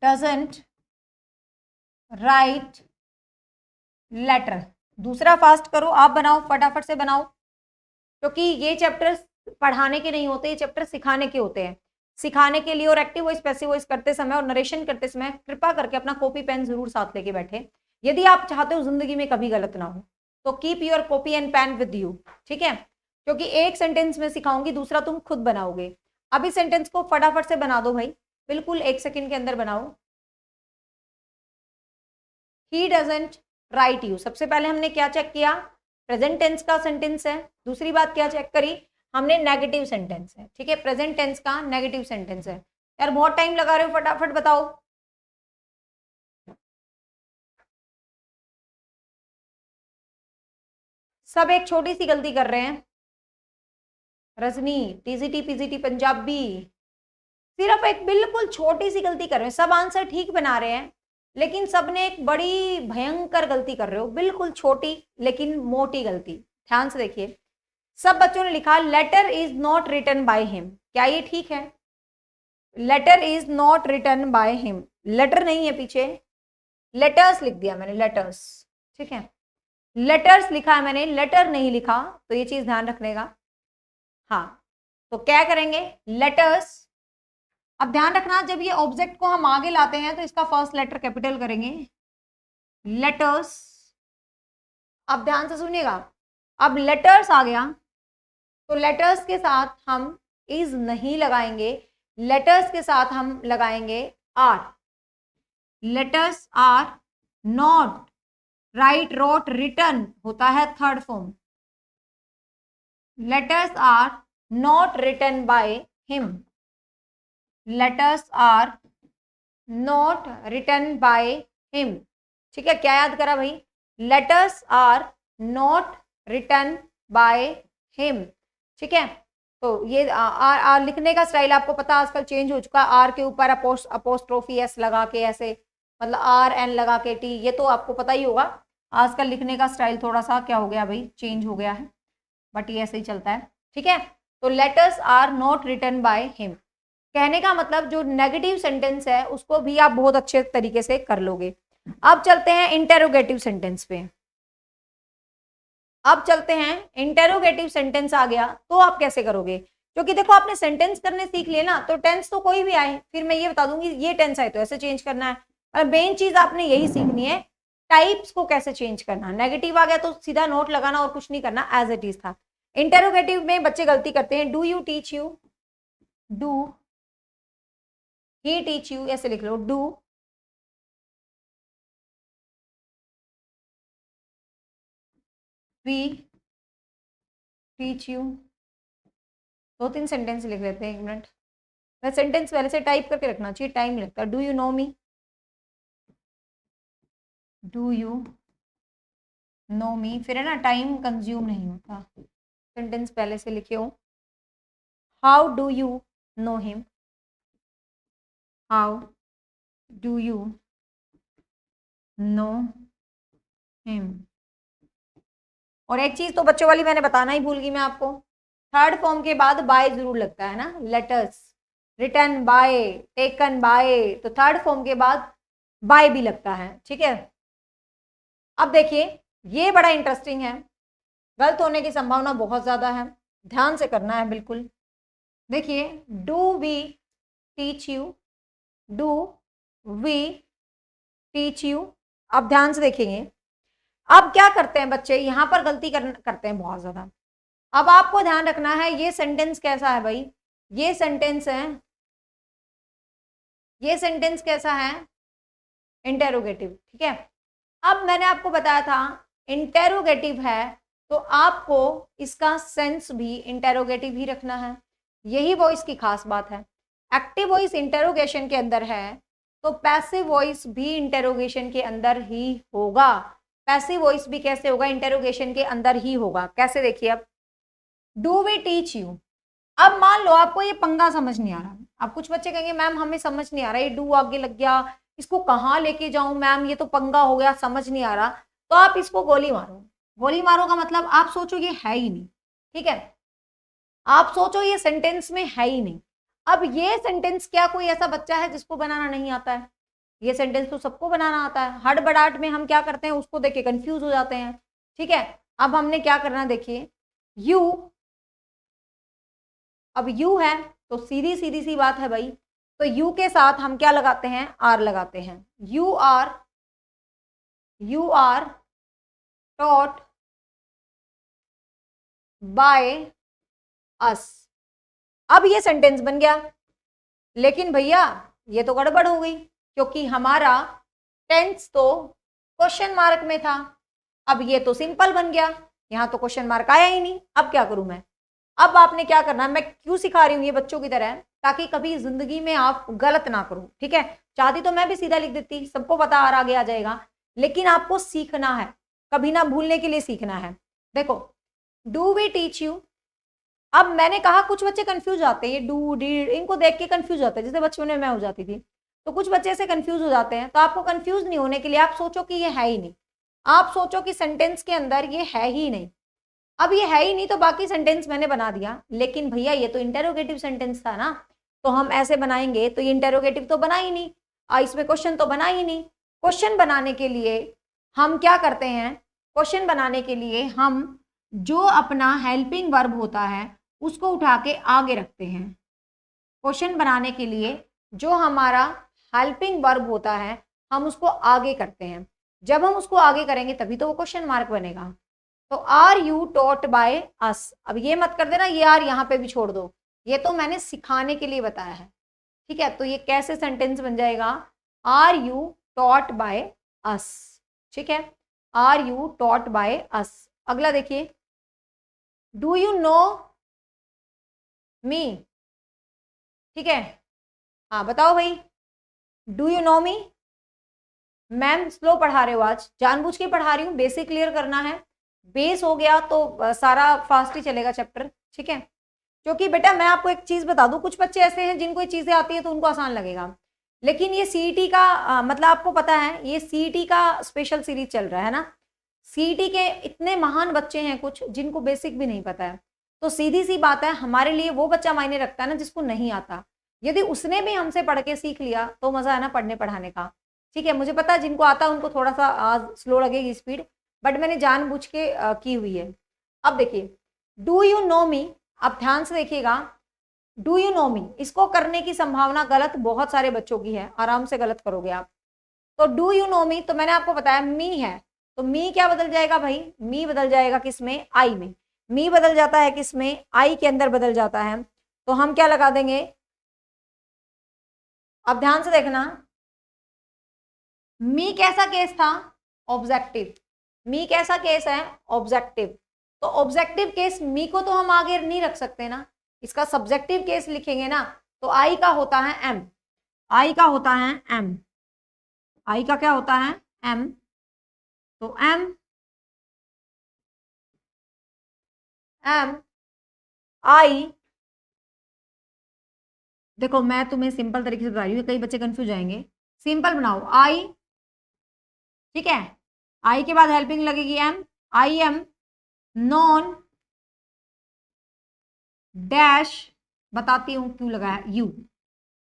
डजंट राइट लेटर। दूसरा फास्ट करो, आप बनाओ, फटाफट से बनाओ, क्योंकि ये चैप्टर पढ़ाने के नहीं होते, ये चैप्टर सिखाने के होते हैं, सिखाने के लिए, और एक्टिव वॉइस पैसिव वॉइस करते समय और नरेशन करते समय कृपा करके अपना कॉपी पेन जरूर साथ लेके बैठे, यदि आप चाहते हो जिंदगी में कभी गलत ना हो, तो keep your copy and pen with you, ठीक है, क्योंकि एक सेंटेंस में सिखाऊंगी, दूसरा तुम खुद बनाओगे। अभी सेंटेंस को फटाफट से बना दो भाई, बिल्कुल 1 सेकेंड के अंदर बनाओ। ही डजंट राइट यू, सबसे पहले हमने क्या चेक किया, प्रेजेंट टेंस का सेंटेंस है, दूसरी बात क्या चेक करी हमने, नेगेटिव सेंटेंस है, ठीक है, प्रेजेंट टेंस का नेगेटिव सेंटेंस है। यार बहुत टाइम लगा रहे हो, फटाफट बताओ। सब एक छोटी सी गलती कर रहे हैं, रजनी, टीजीटी पीजीटी पंजाबी, सिर्फ एक बिल्कुल छोटी सी गलती कर रहे हैं, सब आंसर ठीक बना रहे हैं, लेकिन सबने एक बड़ी भयंकर गलती कर रहे हो, बिल्कुल छोटी लेकिन मोटी गलती। ध्यान से देखिए, सब बच्चों ने लिखा letter is not written by him, क्या ये ठीक है, letter is not written by him, letter नहीं है पीछे, लेटर्स लिख दिया मैंने, लेटर्स, ठीक है, लेटर्स लिखा है मैंने, लेटर नहीं लिखा, तो ये चीज ध्यान रखने का। हाँ, तो क्या करेंगे, लेटर्स। अब ध्यान रखना, जब ये ऑब्जेक्ट को हम आगे लाते हैं तो इसका फर्स्ट लेटर कैपिटल करेंगे, लेटर्स। अब ध्यान से सुनिएगा, अब लेटर्स आ गया, तो लेटर्स के साथ हम इज नहीं लगाएंगे, लेटर्स के साथ हम लगाएंगे are. Letters are not, write, wrote, written होता है third form. Letters are not written by him. Letters are not written by him. ठीक है, क्या याद करा भाई? Letters are not written by him. ठीक है, तो ये आर लिखने का स्टाइल आपको पता आजकल चेंज हो चुका है। आर के ऊपर अपोस्ट्रोफी एस लगा के ऐसे, मतलब आर एन लगा के टी, ये तो आपको पता ही होगा। आजकल लिखने का स्टाइल थोड़ा सा क्या हो गया भाई, चेंज हो गया है, बट ये ऐसे ही चलता है। ठीक है, तो letters are not written by him. कहने का मतलब जो नेगेटिव सेंटेंस है उसको भी आप बहुत अच्छे तरीके से कर लोगे। अब चलते हैं इंटेरोगेटिव सेंटेंस पे। अब चलते हैं, इंटेरोगेटिव सेंटेंस आ गया तो आप कैसे करोगे? क्योंकि देखो आपने सेंटेंस करने सीख लिए ना, तो टेंस तो कोई भी आए, फिर मैं ये बता दूंगी ये टेंस आए तो ऐसे चेंज करना है। और मेन चीज आपने यही सीखनी है, टाइप्स को कैसे चेंज करना। नेगेटिव आ गया तो सीधा नोट लगाना और कुछ नहीं करना, एज इट इज था। इंटेरोगेटिव में बच्चे गलती करते हैं, do you teach you, do he teach you, ऐसे लिख लो, डू वी टीच यू। दो तीन सेंटेंस लिख लेते हैं, एक मिनट। मैं सेंटेंस पहले से टाइप करके रखना चाहिए, टाइम लगता है। Do you know me, do you know me, फिर है ना टाइम कंज्यूम नहीं होता। सेंटेंस पहले से लिखे हो। How do you know him, how do you know him. और एक चीज तो बच्चों वाली मैंने बताना ही भूल गई मैं आपको, थर्ड फॉर्म के बाद बाय जरूर लगता है ना। Letters written by, taken by, तो थर्ड फॉर्म के बाद बाय भी लगता है। ठीक है, अब देखिए ये बड़ा इंटरेस्टिंग है, गलत होने की संभावना बहुत ज्यादा है, ध्यान से करना है बिल्कुल। देखिए, do we teach you, do we teach you. अब ध्यान से देखेंगे, अब क्या करते हैं बच्चे, यहां पर गलती करते हैं बहुत ज्यादा। अब आपको ध्यान रखना है ये सेंटेंस कैसा है भाई, ये सेंटेंस है, ये सेंटेंस कैसा है, इंटेरोगेटिव। ठीक है, अब मैंने आपको बताया था इंटेरोगेटिव है तो आपको इसका सेंस भी इंटेरोगेटिव ही रखना है, यही वॉइस की खास बात है। एक्टिव वॉइस इंटेरोगेशन के अंदर है तो पैसिव वॉइस भी इंटेरोगेशन के अंदर ही होगा। पैसिव वॉइस भी कैसे होगा, इंटेरोगेशन के अंदर ही होगा। कैसे, देखिए अब, डू वी टीच यू। अब मान लो आपको ये पंगा समझ नहीं आ रहा, अब कुछ बच्चे कहेंगे मैम हमें समझ नहीं आ रहा, ये डू आगे लग गया, इसको कहाँ लेके जाऊं मैम, ये तो पंगा हो गया, समझ नहीं आ रहा। तो आप इसको गोली मारो। गोली मारो का मतलब आप सोचो ये है ही नहीं। ठीक है, आप सोचो ये सेंटेंस में है ही नहीं। अब ये सेंटेंस, क्या कोई ऐसा बच्चा है जिसको बनाना नहीं आता है? ये सेंटेंस तो सबको बनाना आता है। हड़बड़ाहट में हम क्या करते हैं, उसको देख के कंफ्यूज हो जाते हैं। ठीक है, अब हमने क्या करना, देखिए यू, अब यू है तो सीधी सीधी सी बात है भाई, तो यू के साथ हम क्या लगाते हैं, आर लगाते हैं। You are taught by us. अब ये सेंटेंस बन गया, लेकिन भैया ये तो गड़बड़ हो गई, क्योंकि हमारा टेंस तो क्वेश्चन मार्क में था। अब ये तो सिंपल बन गया, यहां तो क्वेश्चन मार्क आया ही नहीं। अब क्या करूं मैं? अब आपने क्या करना है, मैं क्यों सिखा रही हूँ ये बच्चों की तरह, ताकि कभी जिंदगी में आप गलत ना करो। ठीक है, चाहती तो मैं भी सीधा लिख देती, सबको पता आ आगे आ जाएगा, लेकिन आपको सीखना है, कभी ना भूलने के लिए सीखना है। देखो, डू वी टीच यू। अब मैंने कहा कुछ बच्चे कंफ्यूज आते हैं, डू डीड इनको देख के कंफ्यूज होते हैं, जैसे बचपन में मैं हो जाती थी, तो कुछ बच्चे ऐसे कंफ्यूज हो जाते हैं। तो आपको कंफ्यूज नहीं होने के लिए आप सोचो कि ये है ही नहीं, आप सोचो कि सेंटेंस के अंदर ये है ही नहीं। अब ये है ही नहीं तो बाकी सेंटेंस मैंने बना दिया, लेकिन भैया ये तो इंटेरोगेटिव सेंटेंस था ना, तो हम ऐसे बनाएंगे तो ये इंटेरोगेटिव तो बना ही नहीं, इसमें क्वेश्चन तो बना ही नहीं। क्वेश्चन बनाने के लिए हम क्या करते हैं, क्वेश्चन बनाने के लिए हम जो अपना हेल्पिंग वर्ब होता है उसको उठा के आगे रखते हैं। क्वेश्चन बनाने के लिए जो हमारा हेल्पिंग वर्ब होता है हम उसको आगे करते हैं। जब हम उसको आगे करेंगे तभी तो वो क्वेश्चन मार्क बनेगा। तो are you taught by us, अब ये मत कर देना ये आर यहाँ पे भी छोड़ दो, ये तो मैंने सिखाने के लिए बताया है, ठीक है। तो ये कैसे सेंटेंस बन जाएगा, are you taught by us, ठीक है, are you taught by us. अगला देखिए, डू यू नो मी, ठीक है, हाँ बताओ भाई, do you know me. Ma'am slow पढ़ा रहे हो आज, जानबूझ के पढ़ा रही हूँ, बेसिक क्लियर करना है, बेस हो गया तो सारा फास्ट ही चलेगा चैप्टर, ठीक है। क्योंकि बेटा मैं आपको एक चीज बता दूं, कुछ बच्चे ऐसे हैं जिनको ये चीजें आती है तो उनको आसान लगेगा, लेकिन ये सीईटी का मतलब आपको पता है ये सीईटी का स्पेशल सीरीज चल रहा है ना, सीईटी के इतने महान बच्चे हैं कुछ जिनको बेसिक भी नहीं पता है, तो सीधी सी बात है हमारे लिए वो बच्चा मायने रखता है ना जिसको नहीं आता, यदि उसने भी हमसे पढ़ के सीख लिया तो मजा है ना पढ़ने पढ़ाने का, ठीक है। मुझे पता है जिनको आता है उनको थोड़ा सा स्लो लगेगी स्पीड, बट मैंने जानबूझ के की हुई है। अब देखिए, डू यू नो मी, आप ध्यान से देखिएगा, डू यू नो मी इसको करने की संभावना गलत बहुत सारे बच्चों की है, आराम से गलत करोगे आप। तो डू यू नो मी, तो मैंने आपको बताया मी है, तो मी क्या बदल जाएगा भाई, मी बदल जाएगा किसमें, आई में, मी बदल जाता है किसमें, आई के अंदर बदल जाता है, तो हम क्या लगा देंगे, अब ध्यान से देखना, मी कैसा केस था, ऑब्जेक्टिव, मी कैसा केस है, ऑब्जेक्टिव, तो ऑब्जेक्टिव केस मी को तो हम आगे नहीं रख सकते ना, इसका सब्जेक्टिव केस लिखेंगे ना, तो आई का होता है एम, आई का होता है एम, आई का क्या होता है एम, तो एम आई, देखो मैं तुम्हें सिंपल तरीके से बता रही हूँ, कई बच्चे कंफ्यूज जाएंगे, सिंपल बनाओ आई, ठीक है, आई के बाद हेल्पिंग लगेगी am, I am known dash, बताती हूँ क्यों लगाया यू,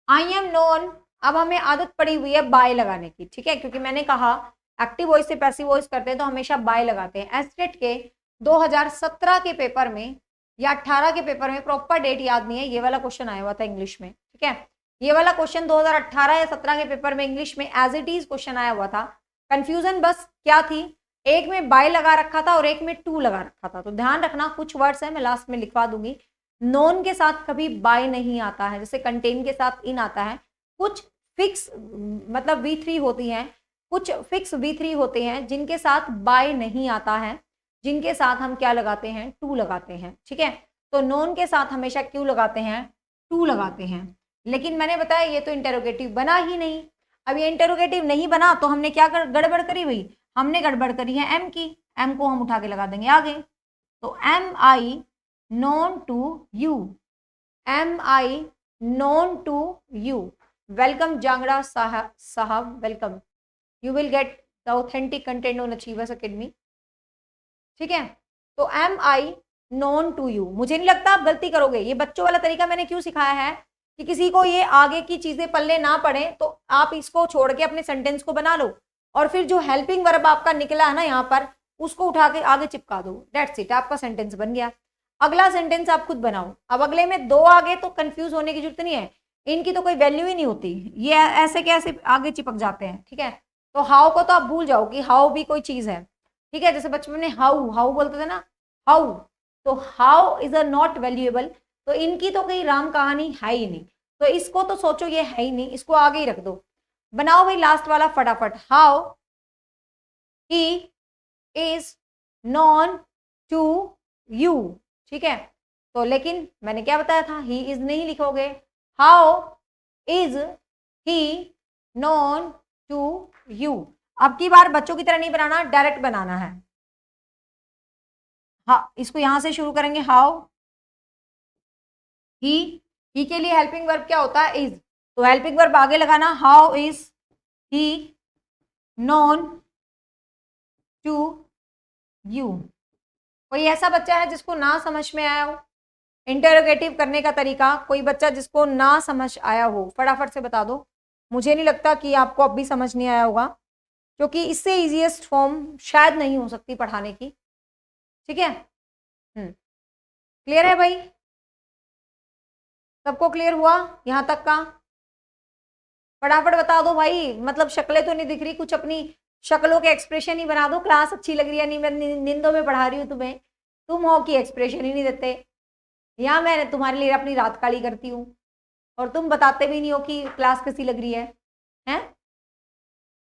आई एम नॉन, अब हमें आदत पड़ी हुई है बाय लगाने की, ठीक है, क्योंकि मैंने कहा एक्टिव वॉइस से पैसिव वॉइस करते हैं तो हमेशा बाय लगाते हैं। एस्टेट के 2017 के पेपर में या 18 के पेपर में, प्रॉपर डेट याद नहीं है, ये वाला क्वेश्चन आया हुआ था इंग्लिश में, ठीक है, ये वाला क्वेश्चन 2018 या 17 के पेपर में इंग्लिश में एज इट इज क्वेश्चन आया हुआ था। कंफ्यूजन बस क्या थी, एक में बाय लगा रखा था और एक में टू लगा रखा था, तो ध्यान रखना कुछ वर्ड्स है मैं लास्ट में लिखवा दूंगी, नॉन के साथ कभी बाय नहीं आता है, जैसे कंटेन के साथ इन आता है, कुछ फिक्स मतलब V3 होती हैं, कुछ फिक्स V3 होते हैं जिनके साथ बाय नहीं आता है, जिनके साथ हम क्या लगाते हैं, टू लगाते हैं, ठीक है। तो नॉन के साथ हमेशा क्यों लगाते हैं, टू लगाते हैं, लेकिन मैंने बताया ये तो इंटेरोगेटिव बना ही नहीं, अब ये इंटेरोगेटिव नहीं बना तो हमने क्या गड़बड़ करी हुई, हमने गड़बड़ करी है एम की, एम को हम उठा के लगा देंगे आगे, तो am I known to you, am I known to you, welcome Jangra साहब welcome, you will get the authentic content on achievers academy, ठीक है। तो am I known to you, मुझे नहीं लगता आप गलती करोगे, ये बच्चों वाला तरीका मैंने क्यों सिखाया है कि किसी को ये आगे की चीजें पल्ले ना पड़े, तो आप इसको छोड़ के अपने सेंटेंस को बना लो और फिर जो हेल्पिंग वर्ब आपका निकला है ना यहाँ पर उसको उठा के आगे चिपका दो, दैट्स इट, आपका सेंटेंस बन गया। अगला सेंटेंस आप खुद बनाओ, अब अगले में दो आगे तो कंफ्यूज होने की जरूरत नहीं है, इनकी तो कोई वैल्यू ही नहीं होती, ये ऐसे कैसे आगे चिपक जाते हैं, ठीक है। तो हाउ को तो आप भूल जाओ कि हाउ भी कोई चीज है, ठीक है, जैसे बचपन में हाउ हाउ बोलते थे ना, हाउ, तो how is a not valuable, तो इनकी तो कोई राम कहानी है ही नहीं, तो इसको तो सोचो ये है ही नहीं, इसको आगे ही रख दो। बनाओ भाई लास्ट वाला फटाफट, how he is known to you, ठीक है। तो लेकिन मैंने क्या बताया था, ही इज नहीं लिखोगे, how is he known to you. अब की बार बच्चों की तरह नहीं बनाना, डायरेक्ट बनाना है, हाँ इसको यहां से शुरू करेंगे, हाउ ही के लिए हेल्पिंग वर्ब क्या होता है, इज, तो हेल्पिंग वर्ब आगे लगाना, how is he known to you. कोई ऐसा बच्चा है जिसको ना समझ में आया हो इंटरोगेटिव करने का तरीका, कोई बच्चा जिसको ना समझ आया हो फटाफट से बता दो, मुझे नहीं लगता कि आपको अब भी समझ नहीं आया होगा, क्योंकि इससे इजीएस्ट फॉर्म शायद नहीं हो सकती पढ़ाने की, ठीक है। क्लियर है भाई, सबको क्लियर हुआ यहाँ तक का, फटाफट बता दो भाई, मतलब शक्लें तो नहीं दिख रही, कुछ अपनी शक्लों के एक्सप्रेशन ही बना दो, क्लास अच्छी लग रही है नहीं, मैं निंदों में पढ़ा रही हूँ तुम्हें, तुम हो कि एक्सप्रेशन ही नहीं देते, या मैं तुम्हारे लिए अपनी रात काली करती हूँ और तुम बताते भी नहीं हो कि क्लास कैसी लग रही है, हैं?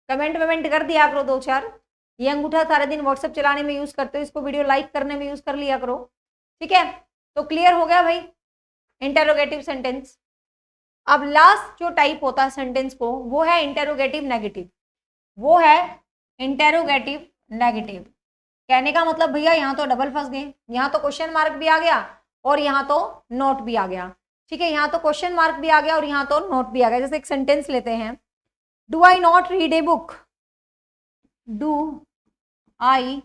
कमेंट वमेंट कर दिया करो 2-4। ये अंगूठा सारा दिन व्हाट्सएप चलाने में यूज करते हो, इसको वीडियो लाइक करने में यूज कर लिया करो, ठीक है? तो क्लियर हो गया भाई इंटेरोगेटिव सेंटेंस। अब लास्ट जो टाइप होता है सेंटेंस को, वो है इंटेरोगेटिव नेगेटिव। वो है इंटेरोगेटिव नेगेटिव। कहने का मतलब भैया यहाँ तो डबल फंस गए, यहाँ तो क्वेश्चन मार्क भी आ गया और यहाँ तो नोट भी आ गया, ठीक है? यहाँ तो क्वेश्चन मार्क भी आ गया और यहाँ तो नोट भी आ गया। जैसे एक सेंटेंस लेते हैं, do I not read a book, do I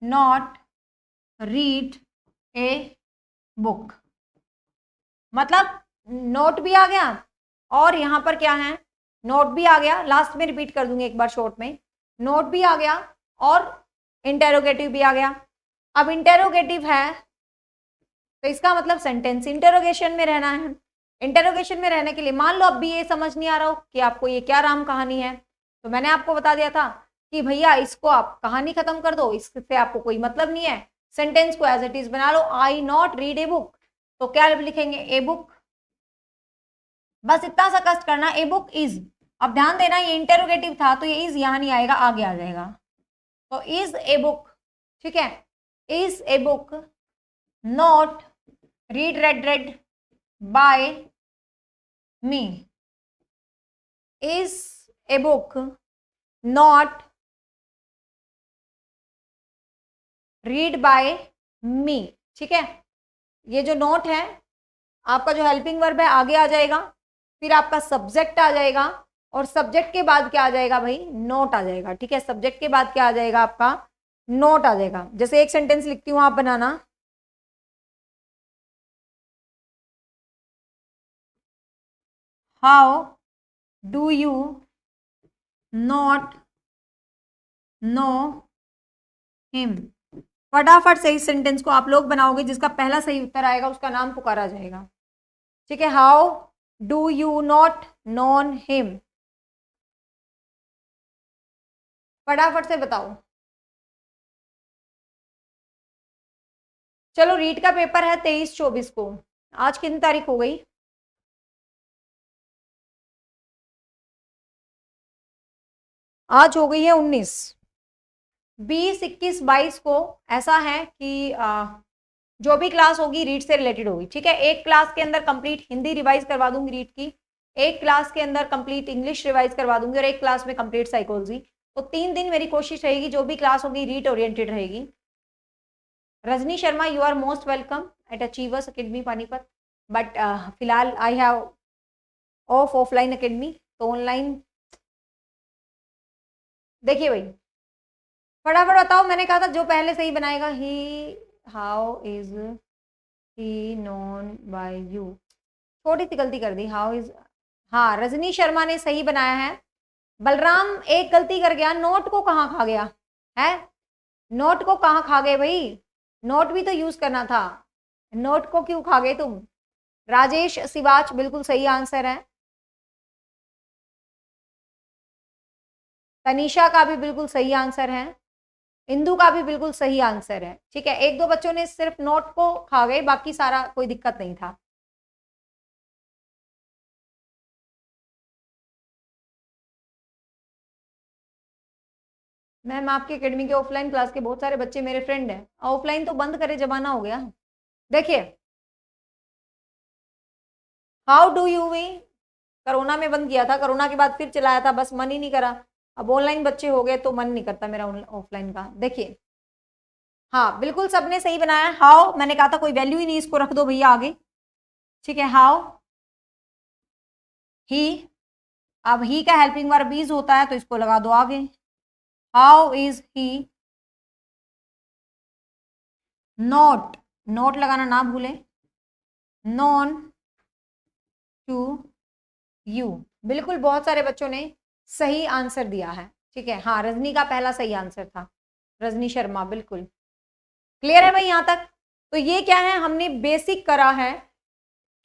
not read a book, मतलब नोट भी आ गया और यहाँ पर क्या है, नोट भी आ गया। लास्ट में रिपीट कर दूंगी एक बार शॉर्ट में, नोट भी आ गया और इंटेरोगेटिव भी आ गया। अब इंटेरोगेटिव है तो इसका मतलब सेंटेंस इंटेरोगेशन में रहना है। इंटेरोगेशन में रहने के लिए मान लो अब भी ये समझ नहीं आ रहा हो कि आपको ये क्या राम कहानी है, तो मैंने आपको बता दिया था कि भैया इसको आप कहानी खत्म कर दो, इससे आपको कोई मतलब नहीं है, सेंटेंस को एज इट इज बना लो, आई नॉट रीड ए बुक, तो क्या लिखेंगे, ए बुक। बस इतना सा कष्ट करना, ए बुक इज। अब ध्यान देना ये इंटेरोगेटिव था तो ये इज यहाँ नहीं आएगा, आगे आ जाएगा, तो इज ए बुक, ठीक है? Is a book not read read by me, is a book not read by me, ठीक है? ये जो नोट है आपका जो हेल्पिंग वर्ब है आगे आ जाएगा, फिर आपका सब्जेक्ट आ जाएगा और सब्जेक्ट के बाद क्या आ जाएगा भाई, नोट आ जाएगा, ठीक है? सब्जेक्ट के बाद क्या आ जाएगा आपका, नोट आ जाएगा। जैसे एक सेंटेंस लिखती हूं, आप बनाना, how do you not know him. फटाफट से इस सेंटेंस को आप लोग बनाओगे, जिसका पहला सही उत्तर आएगा उसका नाम पुकारा जाएगा, ठीक है? How do you not known him, फटाफट से बताओ। चलो रीड का पेपर है 23-24 को, आज कितनी तारीख हो गई, आज हो गई है 19। 20, 21, 22 को ऐसा है कि जो भी क्लास होगी रीड से रिलेटेड होगी, ठीक है? एक क्लास के अंदर कंप्लीट हिंदी रिवाइज करवा दूंगी रीड की, एक क्लास के अंदर कंप्लीट इंग्लिश रिवाइज करवा दूंगी और एक क्लास में कंप्लीट साइकोलॉजी। तो 3 दिन मेरी कोशिश रहेगी, जो भी क्लास होगी रीड ओरिएंटेड रहेगी। Rajni Sharma, you are most welcome at achievers academy Panipat, but फिलहाल I have of offline academy, तो ऑनलाइन देखिए भाई फटाफट बताओ। मैंने कहा था जो पहले सही बनाएगा, he how is he known by you, छोटी सी गलती कर दी, हाउ इज, हाँ रजनी शर्मा ने सही बनाया है। बलराम एक गलती कर गया, नोट को कहाँ खा गया है, नोट को कहाँ खा गए भाई, नोट भी तो यूज करना था, नोट को क्यों खा गए तुम। राजेश सिवाच बिल्कुल सही आंसर है, तनीषा का भी बिल्कुल सही आंसर है, इंदु का भी बिल्कुल सही आंसर है, ठीक है? 1-2 बच्चों ने सिर्फ नोट को खा गए, बाकी सारा कोई दिक्कत नहीं था। मैम आपके एकेडमी के ऑफलाइन क्लास के बहुत सारे बच्चे मेरे फ्रेंड हैं, ऑफलाइन तो बंद करे जमाना हो गया। देखिए how do you we Corona में बंद किया था, कोरोना के बाद फिर चलाया था, बस मन ही नहीं करा, अब ऑनलाइन बच्चे हो गए तो मन नहीं करता मेरा ऑफलाइन का। देखिए हाँ बिल्कुल सबने सही बनाया। हाउ मैंने कहा था कोई वैल्यू ही नहीं, इसको रख दो भैया आगे, ठीक है? हाउ ही, अब ही का हेल्पिंग वर्ब इज होता है तो इसको लगा दो आगे, how is he not, not लगाना ना भूलें, नॉन टू यू। बिल्कुल बहुत सारे बच्चों ने सही आंसर दिया है, ठीक है? हाँ रजनी का पहला सही आंसर था, रजनी शर्मा, बिल्कुल क्लियर है भाई यहाँ तक। तो ये क्या है, हमने बेसिक करा है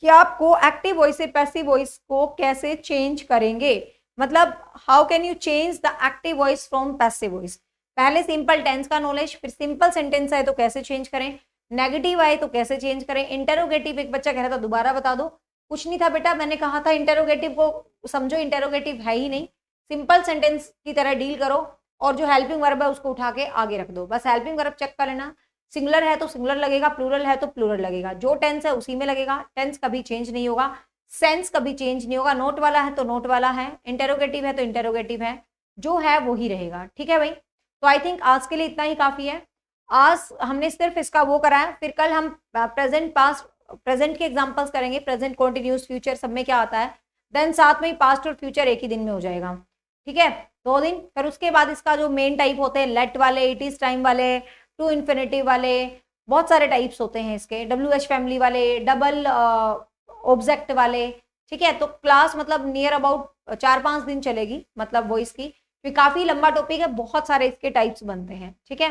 कि आपको एक्टिव वॉइस से पैसिव वॉइस को कैसे चेंज करेंगे। मतलब how can you change the active voice from passive voice. पहले सिंपल टेंस का नॉलेज, फिर सिंपल सेंटेंस है तो कैसे चेंज करें, नेगेटिव आए तो कैसे चेंज करें, इंटेरोगेटिव एक बच्चा कह रहा था दोबारा बता दो। कुछ नहीं था बेटा, मैंने कहा था इंटेरोगेटिव को समझो, इंटेरोगेटिव है ही नहीं, सिंपल सेंटेंस की तरह डील करो और जो हेल्पिंग वर्ब है उसको उठा के आगे रख दो। बस हेल्पिंग वर्ब चेक कर लेना, सिंगुलर है तो सिंगुलर लगेगा, प्लूरल है तो प्लूरल लगेगा, जो टेंस है उसी में लगेगा, टेंस कभी चेंज नहीं होगा, सेंस कभी चेंज नहीं होगा, नोट वाला है तो नोट वाला है, इंटेरोगेटिव है तो इंटेरोगेटिव है, जो है वो ही रहेगा। ठीक है भाई, तो आई थिंक आज के लिए इतना ही काफी है। आज हमने सिर्फ इसका वो करा है, फिर कल हम प्रेजेंट पास्ट प्रेजेंट के एग्जांपल्स करेंगे, प्रेजेंट कॉन्टिन्यूस फ्यूचर सब में क्या आता है, देन साथ में ही पास्ट और फ्यूचर एक ही दिन में हो जाएगा। ठीक है, 2 दिन। फिर उसके बाद इसका जो मेन टाइप होते हैं, लेट वाले, इट इज टाइम वाले, टू इन्फिनिटिव वाले, बहुत सारे टाइप्स होते हैं इसके, WH फैमिली वाले, डबल ऑब्जेक्ट वाले। ठीक है, तो क्लास मतलब नियर अबाउट 4-5 दिन चलेगी, मतलब वो इसकी, फिर काफी लंबा टॉपिक है, बहुत सारे इसके टाइप्स बनते हैं। ठीक है,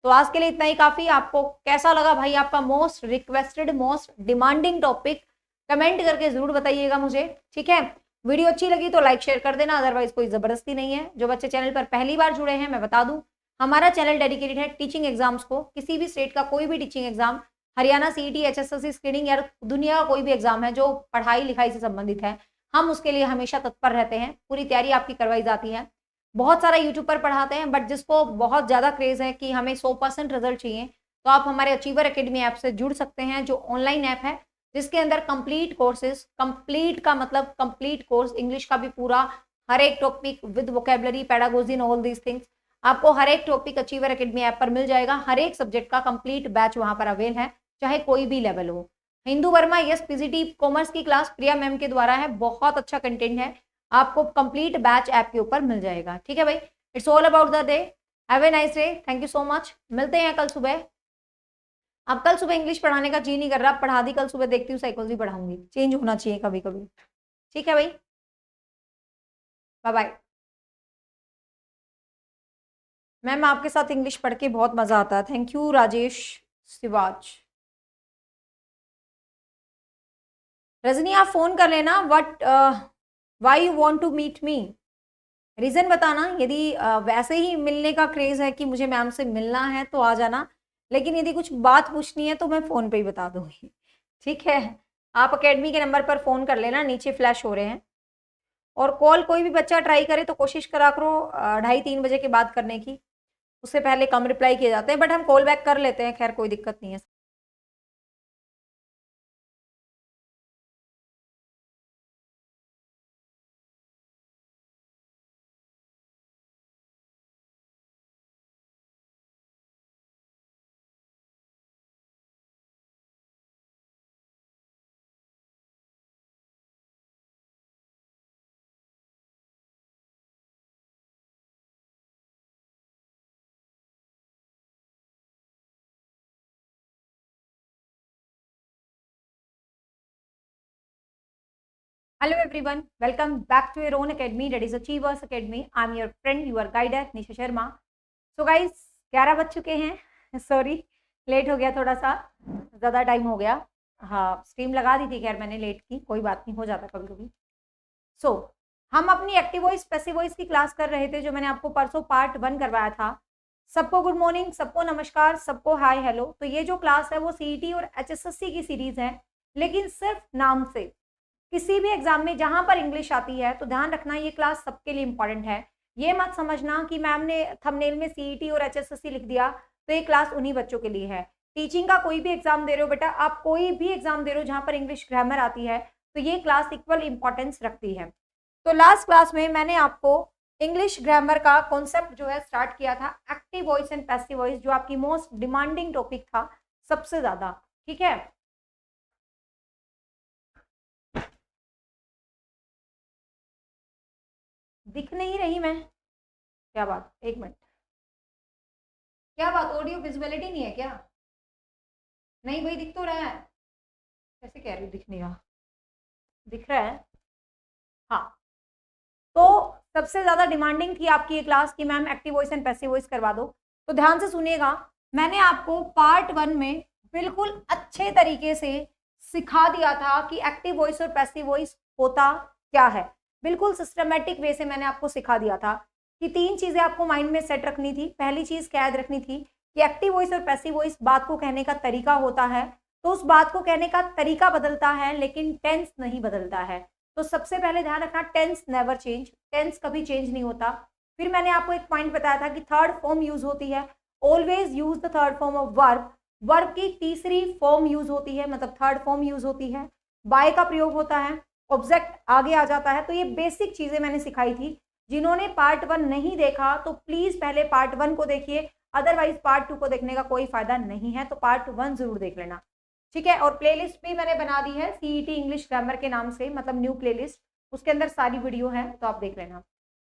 तो आज के लिए इतना ही काफी। आपको कैसा लगा भाई आपका most requested, most demanding topic, comment करके जरूर बताइएगा मुझे। ठीक है, वीडियो अच्छी लगी तो लाइक शेयर कर देना, अदरवाइज कोई जबरदस्ती नहीं है। जो बच्चे चैनल पर पहली बार जुड़े हैं, मैं बता दूं हमारा चैनल डेडिकेटेड है टीचिंग एग्जाम्स को, किसी भी स्टेट का कोई भी teaching exam, Haryana CET, HSSC screening या दुनिया का कोई भी एग्जाम है जो पढ़ाई लिखाई से संबंधित है, हम उसके लिए हमेशा तत्पर रहते हैं, पूरी तैयारी आपकी करवाई जाती है। बहुत सारा यूट्यूब पर पढ़ाते हैं, बट जिसको बहुत ज्यादा क्रेज है कि हमें 100% रिजल्ट चाहिए, तो आप हमारे अचीवर एकेडमी ऐप से जुड़ सकते हैं, जो ऑनलाइन ऐप है जिसके अंदर कंप्लीट कोर्सेज, कंप्लीट का मतलब कंप्लीट कोर्स, इंग्लिश का भी पूरा, हर एक topic with vocabulary, pedagogy and all these things, आपको हर एक टॉपिक अचीवर एकेडमी ऐप पर मिल जाएगा। हर एक सब्जेक्ट का कंप्लीट बैच वहां पर अवेल है, चाहे कोई भी लेवल हो। Hindu Verma yes PGT commerce की क्लास प्रिया मैम के द्वारा है, बहुत अच्छा कंटेंट है, आपको कंप्लीट बैच ऐप के ऊपर मिल जाएगा। ठीक है भाई, it's all about the day, have a nice day, thank you so much. मिलते हैं कल सुबह। अब कल सुबह इंग्लिश पढ़ाने का जी नहीं कर रहा, पढ़ा दी, कल सुबह देखती हूँ साइकोलॉजी पढ़ाऊंगी, चेंज होना चाहिए कभी कभी। ठीक है भाई, बाय बाय। मैम आपके साथ इंग्लिश पढ़ के बहुत मजा आता है, थैंक यू राजेश शिवाज। रजनी आप फोन कर लेना, what why you want to meet me, reason बताना। यदि वैसे ही मिलने का क्रेज है कि मुझे मैम से मिलना है तो आ जाना, लेकिन यदि कुछ बात पूछनी है तो मैं फोन पे ही बता दूंगी। ठीक है, आप अकेडमी के नंबर पर फोन कर लेना, नीचे फ्लैश हो रहे हैं। और कॉल कोई भी बच्चा ट्राई करे तो कोशिश करा करो 2:30-3 बजे के बाद करने की, उससे पहले कम रिप्लाई किए जाते हैं, बट हम कॉल बैक कर लेते हैं, खैर कोई दिक्कत नहीं है। Hello everyone, welcome back to your own academy, that is Achievers Academy. I'm your friend, your guider Nisha Sharma. So guys, 11 बज चुके हैं, सॉरी लेट हो गया, थोड़ा सा ज़्यादा टाइम हो गया। हाँ, स्ट्रीम लगा दी थी, खैर मैंने लेट की, कोई बात नहीं, हो जाता कभी कभी। सो हम अपनी एक्टिव वॉइस पैसिव वॉइस की क्लास कर रहे थे, जो मैंने आपको परसों पार्ट 1 करवाया था। सबको गुड मॉर्निंग, सबको नमस्कार, सबको हाय हेलो। तो ये जो क्लास है वो CET और HSSC की सीरीज है, लेकिन सिर्फ नाम से। किसी भी एग्जाम में जहां पर इंग्लिश आती है तो ध्यान रखना ये क्लास सबके लिए इंपॉर्टेंट है। ये मत समझना कि मैम ने थंबनेल में CET और HSSC लिख दिया तो ये क्लास उन्हीं बच्चों के लिए है। टीचिंग का कोई भी एग्जाम दे रहे हो बेटा, आप कोई भी एग्जाम दे रहे हो जहां पर इंग्लिश ग्रामर आती है, तो ये क्लास इक्वल इंपॉर्टेंस रखती है। तो लास्ट क्लास में मैंने आपको इंग्लिश ग्रामर का कॉन्सेप्ट जो है स्टार्ट किया था, active voice and passive voice, जो आपकी मोस्ट डिमांडिंग टॉपिक था सबसे ज्यादा। ठीक है, दिख नहीं रही मैं, क्या बात, एक मिनट, क्या बात, ऑडियो विजुअलिटी नहीं है क्या? नहीं भाई, दिख तो रहा है, कैसे कह रही हूँ दिख नहीं रहा, दिख रहा है। हाँ, तो सबसे ज्यादा डिमांडिंग थी आपकी ये क्लास कि ma'am active voice and passive voice करवा दो। तो ध्यान से सुनिएगा, मैंने आपको पार्ट 1 में बिल्कुल अच्छे तरीके से सिखा दिया था कि एक्टिव वॉइस और पैसिव वॉइस होता क्या है। बिल्कुल सिस्टमेटिक वे से मैंने आपको सिखा दिया था कि 3 चीजें आपको माइंड में सेट रखनी थी। पहली चीज क्या याद रखनी थी कि एक्टिव वॉइस और पैसिव वॉइस बात को कहने का तरीका होता है, तो उस बात को कहने का तरीका बदलता है लेकिन टेंस नहीं बदलता है। तो सबसे पहले ध्यान रखना, टेंस नेवर चेंज, टेंस कभी चेंज नहीं होता। फिर मैंने आपको एक पॉइंट बताया था कि थर्ड फॉर्म यूज होती है, always use the third form of verb. Verb की तीसरी फॉर्म यूज होती है, मतलब थर्ड फॉर्म यूज होती है। बाय का प्रयोग होता है, ऑब्जेक्ट आगे आ जाता है। तो ये बेसिक चीजें मैंने सिखाई थी। जिन्होंने पार्ट 1 नहीं देखा तो प्लीज पहले पार्ट 1 को देखिए, अदरवाइज पार्ट 2 को देखने का कोई फायदा नहीं है। तो पार्ट 1 जरूर देख लेना, ठीक है। और प्लेलिस्ट भी मैंने बना दी है सीईटी इंग्लिश ग्रामर के नाम से, मतलब न्यू प्लेलिस्ट, उसके अंदर सारी वीडियो है, तो आप देख लेना।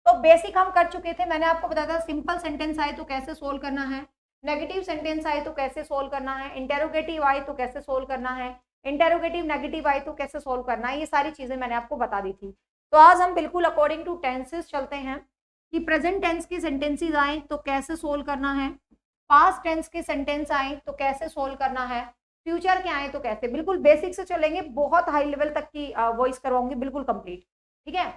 तो बेसिक हम कर चुके थे। मैंने आपको बताया था सिंपल सेंटेंस आए तो कैसे सोल्व करना है, नेगेटिव सेंटेंस आए तो कैसे सोल्व करना है, इंटेरोगेटिव आए तो कैसे सोल्व करना है, इंटेरोगेटिव नेगेटिव आए तो कैसे सोल्व करना है। ये सारी चीजें मैंने आपको बता दी थी। तो आज हम बिल्कुल अकॉर्डिंग टू टेंसेस चलते हैं कि प्रेजेंट टेंस के सेंटेंसेस आए तो कैसे सोल्व करना है, पास्ट टेंस के सेंटेंस आए तो कैसे सोल्व करना है, फ्यूचर के आए तो कैसे। बिल्कुल बेसिक से चलेंगे, बहुत हाई लेवल तक की वॉइस करवाऊंगी, बिल्कुल कंप्लीट, ठीक है।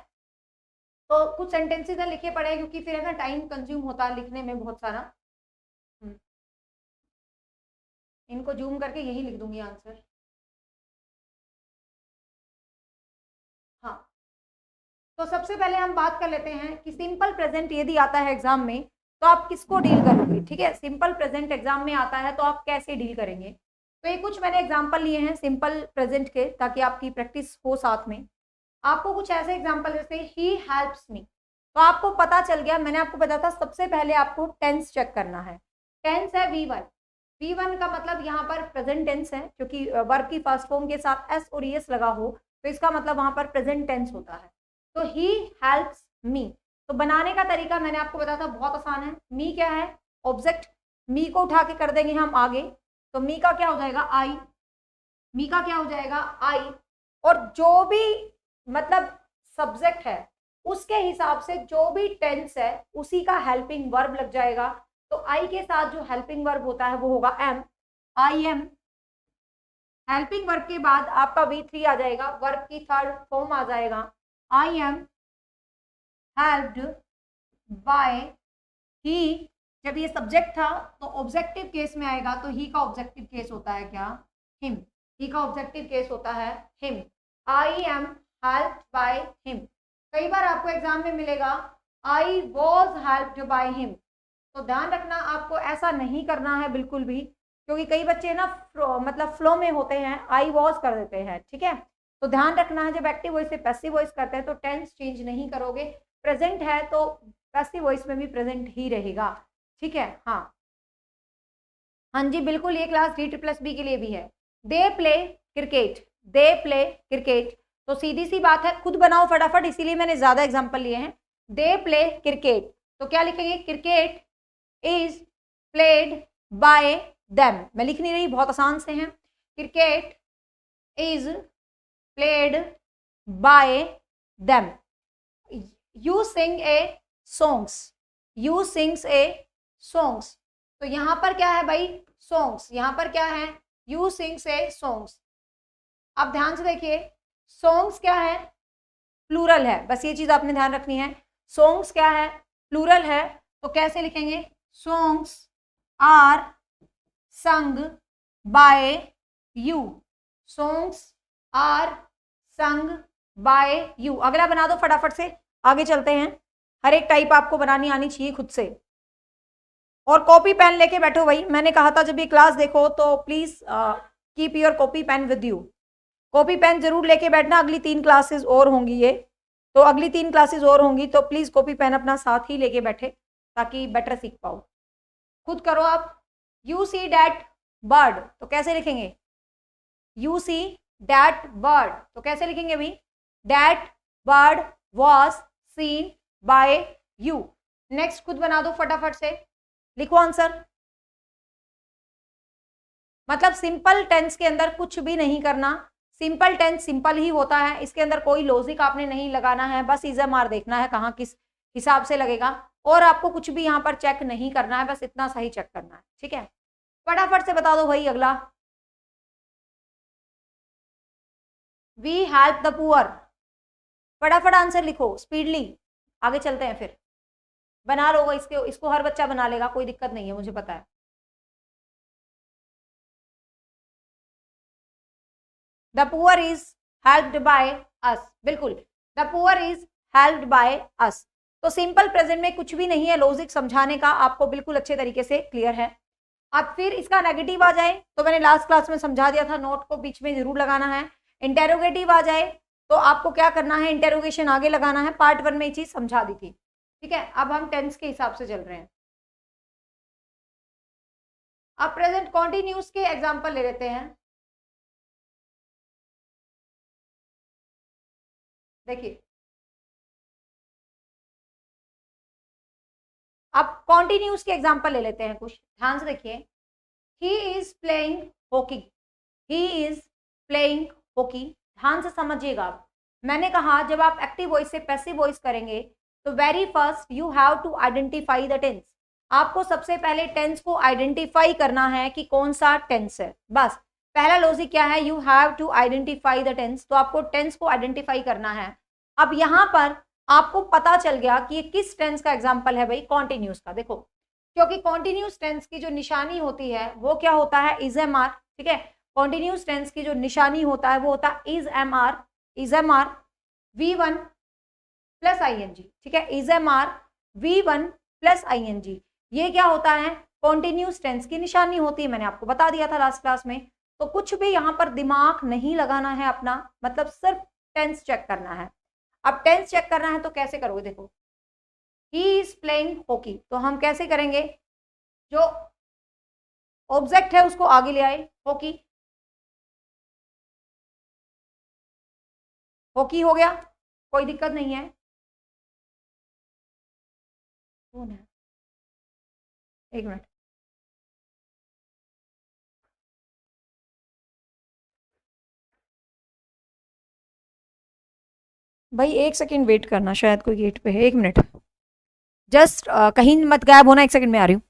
तो कुछ सेंटेंसेस है लिखे पड़े क्योंकि फिर है ना टाइम कंज्यूम होता है लिखने में बहुत सारा। इनको जूम करके यही लिख दूंगी आंसर। हाँ, तो सबसे पहले हम बात कर लेते हैं कि सिंपल प्रेजेंट यदि आता है एग्जाम में तो आप किसको डील करोगे, ठीक है। सिंपल प्रेजेंट एग्जाम में आता है तो आप कैसे डील करेंगे। तो ये कुछ मैंने एग्जाम्पल लिए हैं सिंपल प्रेजेंट के, ताकि आपकी प्रैक्टिस हो साथ में। आपको कुछ ऐसे एग्जाम्पल जैसे ही हेल्प्स मी, तो आपको पता चल गया। मैंने आपको बताया था सबसे पहले आपको टेंस चेक करना है। टेंस है V1, V1 का मतलब यहाँ पर प्रेजेंट टेंस है, क्योंकि वर्ब की फर्स्ट फॉर्म के साथ एस और एस लगा हो तो इसका मतलब वहां पर प्रेजेंट टेंस होता है। तो ही हेल्प्स मी, तो बनाने का तरीका मैंने आपको बताया था, बहुत आसान है। मी क्या है, ऑब्जेक्ट, मी को उठा के कर देंगे हम आगे, तो मी का क्या हो जाएगा आई, मी का क्या हो जाएगा आई, और जो भी मतलब सब्जेक्ट है उसके हिसाब से जो भी टेंस है उसी का हेल्पिंग वर्ब लग जाएगा। तो आई के साथ जो हेल्पिंग वर्ब होता है वो होगा am, I am. Helping verb के बाद आपका V3 आ जाएगा, वर्ब की थर्ड फॉर्म आ जाएगा, आई एम हेल्प्ड बाय ही। जब ये सब्जेक्ट था तो ऑब्जेक्टिव केस में आएगा, तो ही का ऑब्जेक्टिव केस होता है क्या, हिम, ही का ऑब्जेक्टिव केस होता है him. I am helped by him. कई बार आपको एग्जाम में मिलेगा I was helped bye him, तो ध्यान रखना आपको ऐसा नहीं करना है बिल्कुल भी, क्योंकि कई बच्चे ना मतलब फ्लो में होते हैं, आई वॉज कर देते हैं, ठीक है। तो ध्यान रखना है जब एक्टिव वॉइस से पैसिव वॉइस करते हैं तो टेंस चेंज नहीं करोगे, प्रेजेंट है तो पैसिव वॉइस में भी प्रेजेंट ही रहेगा, ठीक है। हाँ हाँ जी बिल्कुल, ये क्लास D++ के लिए भी है। They play cricket, they play cricket, तो सीधी सी बात है, खुद बनाओ फटाफट, इसीलिए मैंने ज्यादा एग्जाम्पल लिए हैं। दे प्ले क्रिकेट, तो क्या लिखेंगे, cricket is played by them. मैं लिख नहीं रही, बहुत आसान से हैं। Cricket is played by them. You sing A songs, you sings A songs, तो यहां पर क्या है भाई, सॉन्ग्स, यहां पर क्या है, यू सिंग्स ए सॉन्ग्स। अब ध्यान से देखिए, सॉन्ग्स क्या है, प्लूरल है, बस ये चीज आपने ध्यान रखनी है। सॉन्ग्स क्या है, प्लूरल है, तो कैसे लिखेंगे, songs are sung by you, songs are sung by you. अगला बना दो फटाफट से, आगे चलते हैं। हर एक टाइप आपको बनानी आनी चाहिए खुद से, और कॉपी पेन लेके बैठो भाई। मैंने कहा था जब ये क्लास देखो तो please keep your copy pen with you, copy pen जरूर लेके बैठना। अगली 3 क्लासेस और होंगी ये, तो अगली 3 क्लासेस और होंगी, तो प्लीज कॉपी पेन अपना साथ ही लेके बैठे ताकि बेटर सीख पाओ। खुद करो आप। यू सी डैट बर्ड, तो कैसे लिखेंगे, यू सी डैट बर्ड, तो कैसे लिखेंगे भाई, that bird was seen by you. Next खुद बना दो फटाफट से, लिखो आंसर। मतलब सिंपल टेंस के अंदर कुछ भी नहीं करना, सिंपल टेंस सिंपल ही होता है, इसके अंदर कोई लॉजिक आपने नहीं लगाना है, बस इज़मार देखना है कहाँ किस हिसाब से लगेगा, और आपको कुछ भी यहाँ पर चेक नहीं करना है, बस इतना सही चेक करना है, ठीक है। फटाफट से बता दो भाई अगला, वी हेल्प द पुअर, फटाफट आंसर लिखो स्पीडली, आगे चलते हैं फिर। बना लोगे इसको हर बच्चा बना लेगा, कोई दिक्कत नहीं है, मुझे पता है। The poor is helped by us, बिल्कुल, the poor is helped by us. तो सिंपल प्रेजेंट में कुछ भी नहीं है, लॉजिक समझाने का आपको बिल्कुल अच्छे तरीके से क्लियर है। अब फिर इसका नेगेटिव आ जाए तो मैंने लास्ट क्लास में समझा दिया था, नोट को बीच में जरूर लगाना है। इंटेरोगेटिव आ जाए तो आपको क्या करना है, इंटेरोगेशन आगे लगाना है, पार्ट 1 में ये चीज समझा दी थी, ठीक है। अब हम टेंस के हिसाब से चल रहे हैं। अब प्रेजेंट कॉन्टिन्यूस के एग्जाम्पल ले लेते हैं। देखिए अब कॉन्टिन्यूस के एग्जाम्पल ले लेते हैं कुछ, ध्यान से देखिए। He is playing hockey, he is playing hockey, ध्यान से समझिएगा आप। मैंने कहा जब आप एक्टिव वॉइस से पैसिव वॉइस करेंगे तो very first you have to identify the tense. आपको सबसे पहले टेंस को आइडेंटिफाई करना है कि कौन सा टेंस है, बस पहला लॉजिक क्या है, you have to identify the tense. तो आपको टेंस को आइडेंटिफाई करना है। अब यहाँ पर आपको पता चल गया कि ये किस टेंस का एग्जाम्पल है भाई, कॉन्टिन्यूस का। देखो क्योंकि कॉन्टिन्यूस टेंस की जो निशानी होती है वो क्या होता है, इज एम आर, ठीक है। कॉन्टिन्यूस टेंस की जो निशानी होता है वो होता है is am are, is am are V1 plus ING, ठीक है, is am are V1 plus ING। ये क्या होता है, कॉन्टिन्यूस टेंस की निशानी होती है, मैंने आपको बता दिया था लास्ट क्लास में। तो कुछ भी यहाँ पर दिमाग नहीं लगाना है अपना, मतलब सिर्फ टेंस चेक करना है। अब टेंस चेक करना है तो कैसे करोगे, देखो ही इज प्लेइंग हॉकी, तो हम कैसे करेंगे, जो ऑब्जेक्ट है उसको आगे ले आए, हॉकी, हॉकी हो गया, कोई दिक्कत नहीं है। कौन है, एक मिनट, भाई एक सेकंड वेट करना, शायद कोई गेट पे है, एक मिनट जस्ट, कहीं मत गायब होना, एक सेकंड में आ रही हूँ।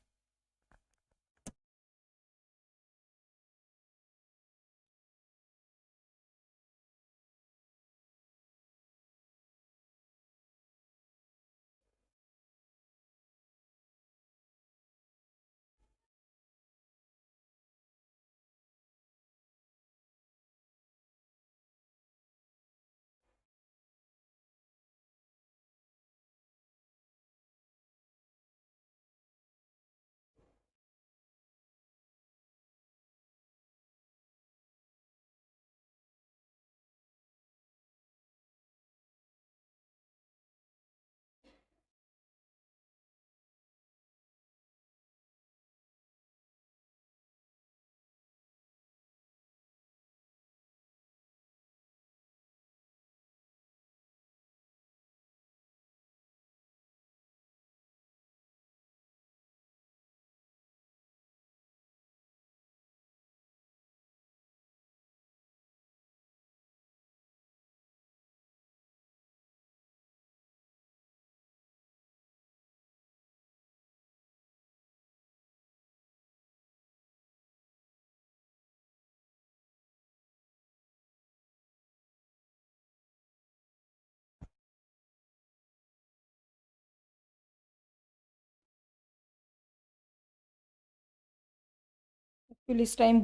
एक्चुअली इस टाइम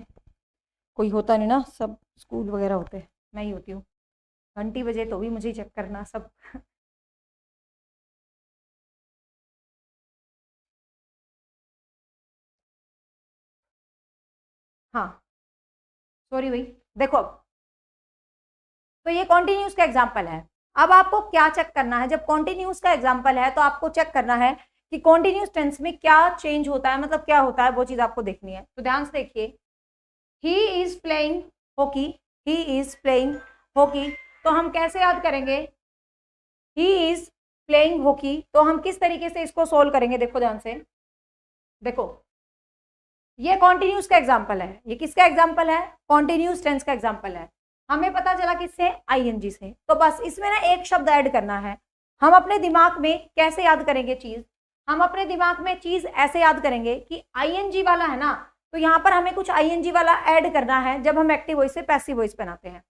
कोई होता नहीं ना, सब स्कूल वगैरह होते हैं, मैं ही होती हूँ, घंटी बजे तो भी मुझे चेक करना सब। हाँ सॉरी भाई, देखो अब तो ये कॉन्टिन्यूस का एग्जाम्पल है। अब आपको क्या चेक करना है, जब कॉन्टिन्यूस का एग्जाम्पल है तो आपको चेक करना है कि कॉन्टिन्यूस टेंस में क्या चेंज होता है, मतलब क्या होता है, वो चीज आपको देखनी है। तो ध्यान से देखिए, he is playing hockey, he is playing hockey, तो हम कैसे याद करेंगे, ही इज प्लेइंग हॉकी, तो हम किस तरीके से इसको सोल्व करेंगे, देखो ध्यान से, देखो ये कॉन्टिन्यूस का एग्जाम्पल है, ये किसका एग्जाम्पल है, कॉन्टिन्यूस टेंस का एग्जाम्पल है। हमें पता चला किससे, ING से, तो बस इसमें ना एक शब्द ऐड करना है। हम अपने दिमाग में कैसे याद करेंगे चीज, हम अपने दिमाग में चीज ऐसे याद करेंगे कि ING वाला है ना, तो यहाँ पर हमें कुछ ING वाला ऐड करना है जब हम एक्टिव वॉइस से पैसिव वॉइस बनाते हैं।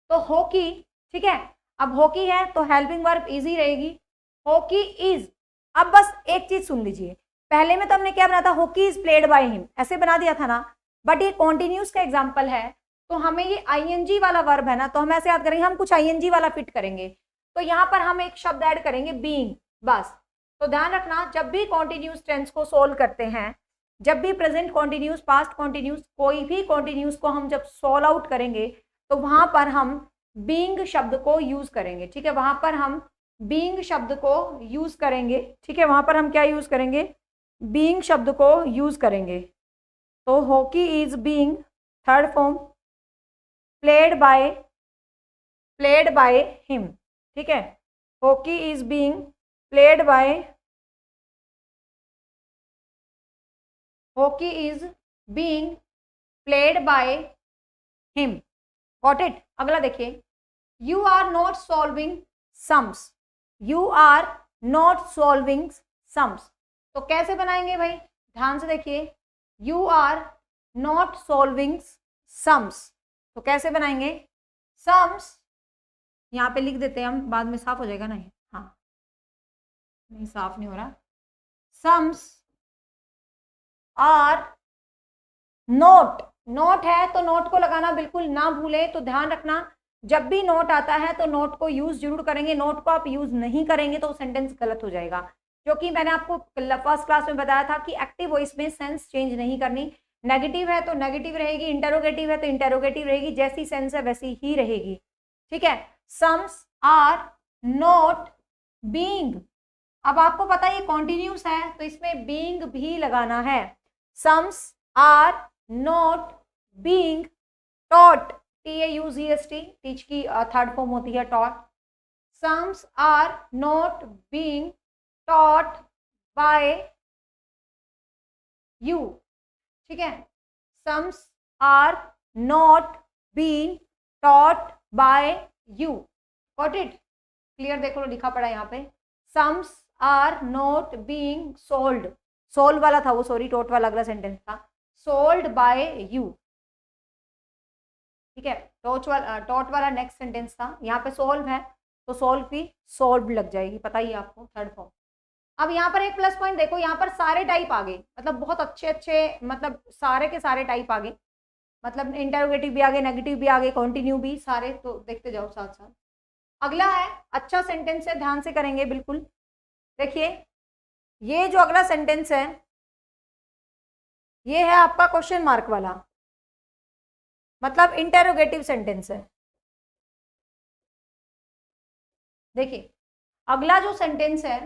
तो हॉकी, ठीक है, अब हॉकी है तो हेल्पिंग वर्ब इजी रहेगी, हॉकी इज। अब बस एक चीज सुन लीजिए, पहले में तो हमने क्या बना था, hockey is played by him, ऐसे बना दिया था ना, बट ये कॉन्टिन्यूस का एग्जाम्पल है, तो हमें ये आईएनजी वाला वर्ब है ना, तो हम ऐसे याद करेंगे, हम कुछ आईएनजी वाला फिट करेंगे, तो यहाँ पर हम एक शब्द ऐड करेंगे बीइंग, बस। तो ध्यान रखना, जब भी कॉन्टिन्यूस टेंस को सोल्व करते हैं, जब भी प्रेजेंट कॉन्टिन्यूस, पास्ट कॉन्टिन्यूस, कोई भी कॉन्टिन्यूस को हम जब सोल्व आउट करेंगे, तो वहां पर हम बीइंग शब्द को यूज करेंगे, ठीक है, वहां पर हम बीइंग शब्द को यूज करेंगे, ठीक है, वहां पर हम क्या यूज करेंगे, बीइंग शब्द को यूज करेंगे। तो hockey is being, third form, played by him, ठीक है, hockey is being played by, hockey is being played by him, got it. अगला देखिए, you are not solving sums, you are not solving sums, तो कैसे बनाएंगे भाई, ध्यान से देखिए, you are not solving sums, तो कैसे बनाएंगे, सम्स यहाँ पे लिख देते हैं हम, बाद में साफ हो जाएगा ना, हाँ नहीं साफ नहीं हो रहा, सम्स आर नोट, नोट है तो नोट को लगाना बिल्कुल ना भूले, तो ध्यान रखना, जब भी नोट आता है तो नोट को यूज जरूर करेंगे, नोट को आप यूज नहीं करेंगे तो सेंटेंस गलत हो जाएगा, क्योंकि मैंने आपको फर्स्ट क्लास में बताया था कि एक्टिव वॉइस में सेंस चेंज नहीं करनी, नेगेटिव है तो नेगेटिव रहेगी, इंटेरोगेटिव है तो इंटेरोगेटिव रहेगी, जैसी सेंस है वैसी ही रहेगी, ठीक है। सम्स आर नॉट बीइंग, अब आपको पता है ये कॉन्टिन्यूस है तो इसमें बीइंग भी लगाना है, sums are not being taught, TAUGST, teach की थर्ड फॉर्म होती है taught, sums are not being taught by you, ठीक है, sums are not being taught by you, got it, clear, देखो लिखा पड़ा यहाँ पे, sums are not being solved, solved वाला था वो, सॉरी टॉट वाला अगला सेंटेंस था, सोल्ड बाय यू, ठीक है, टॉट वाला नेक्स्ट सेंटेंस था, यहाँ पे सोल्व है तो सोल्व की सोल्व लग जाएगी, पता ही आपको, थर्ड फॉर्म। अब यहाँ पर एक प्लस पॉइंट देखो, यहाँ पर सारे टाइप आ गए, मतलब बहुत अच्छे अच्छे, मतलब सारे के सारे टाइप आ गए, मतलब इंटरोगेटिव भी आ गए, नेगेटिव भी आ गए, कॉन्टिन्यू भी, सारे, तो देखते जाओ साथ साथ। अगला है, अच्छा सेंटेंस है, ध्यान से करेंगे बिल्कुल, देखिए ये जो अगला सेंटेंस है ये है आपका क्वेश्चन मार्क वाला, मतलब इंटेरोगेटिव सेंटेंस है। देखिए अगला जो सेंटेंस है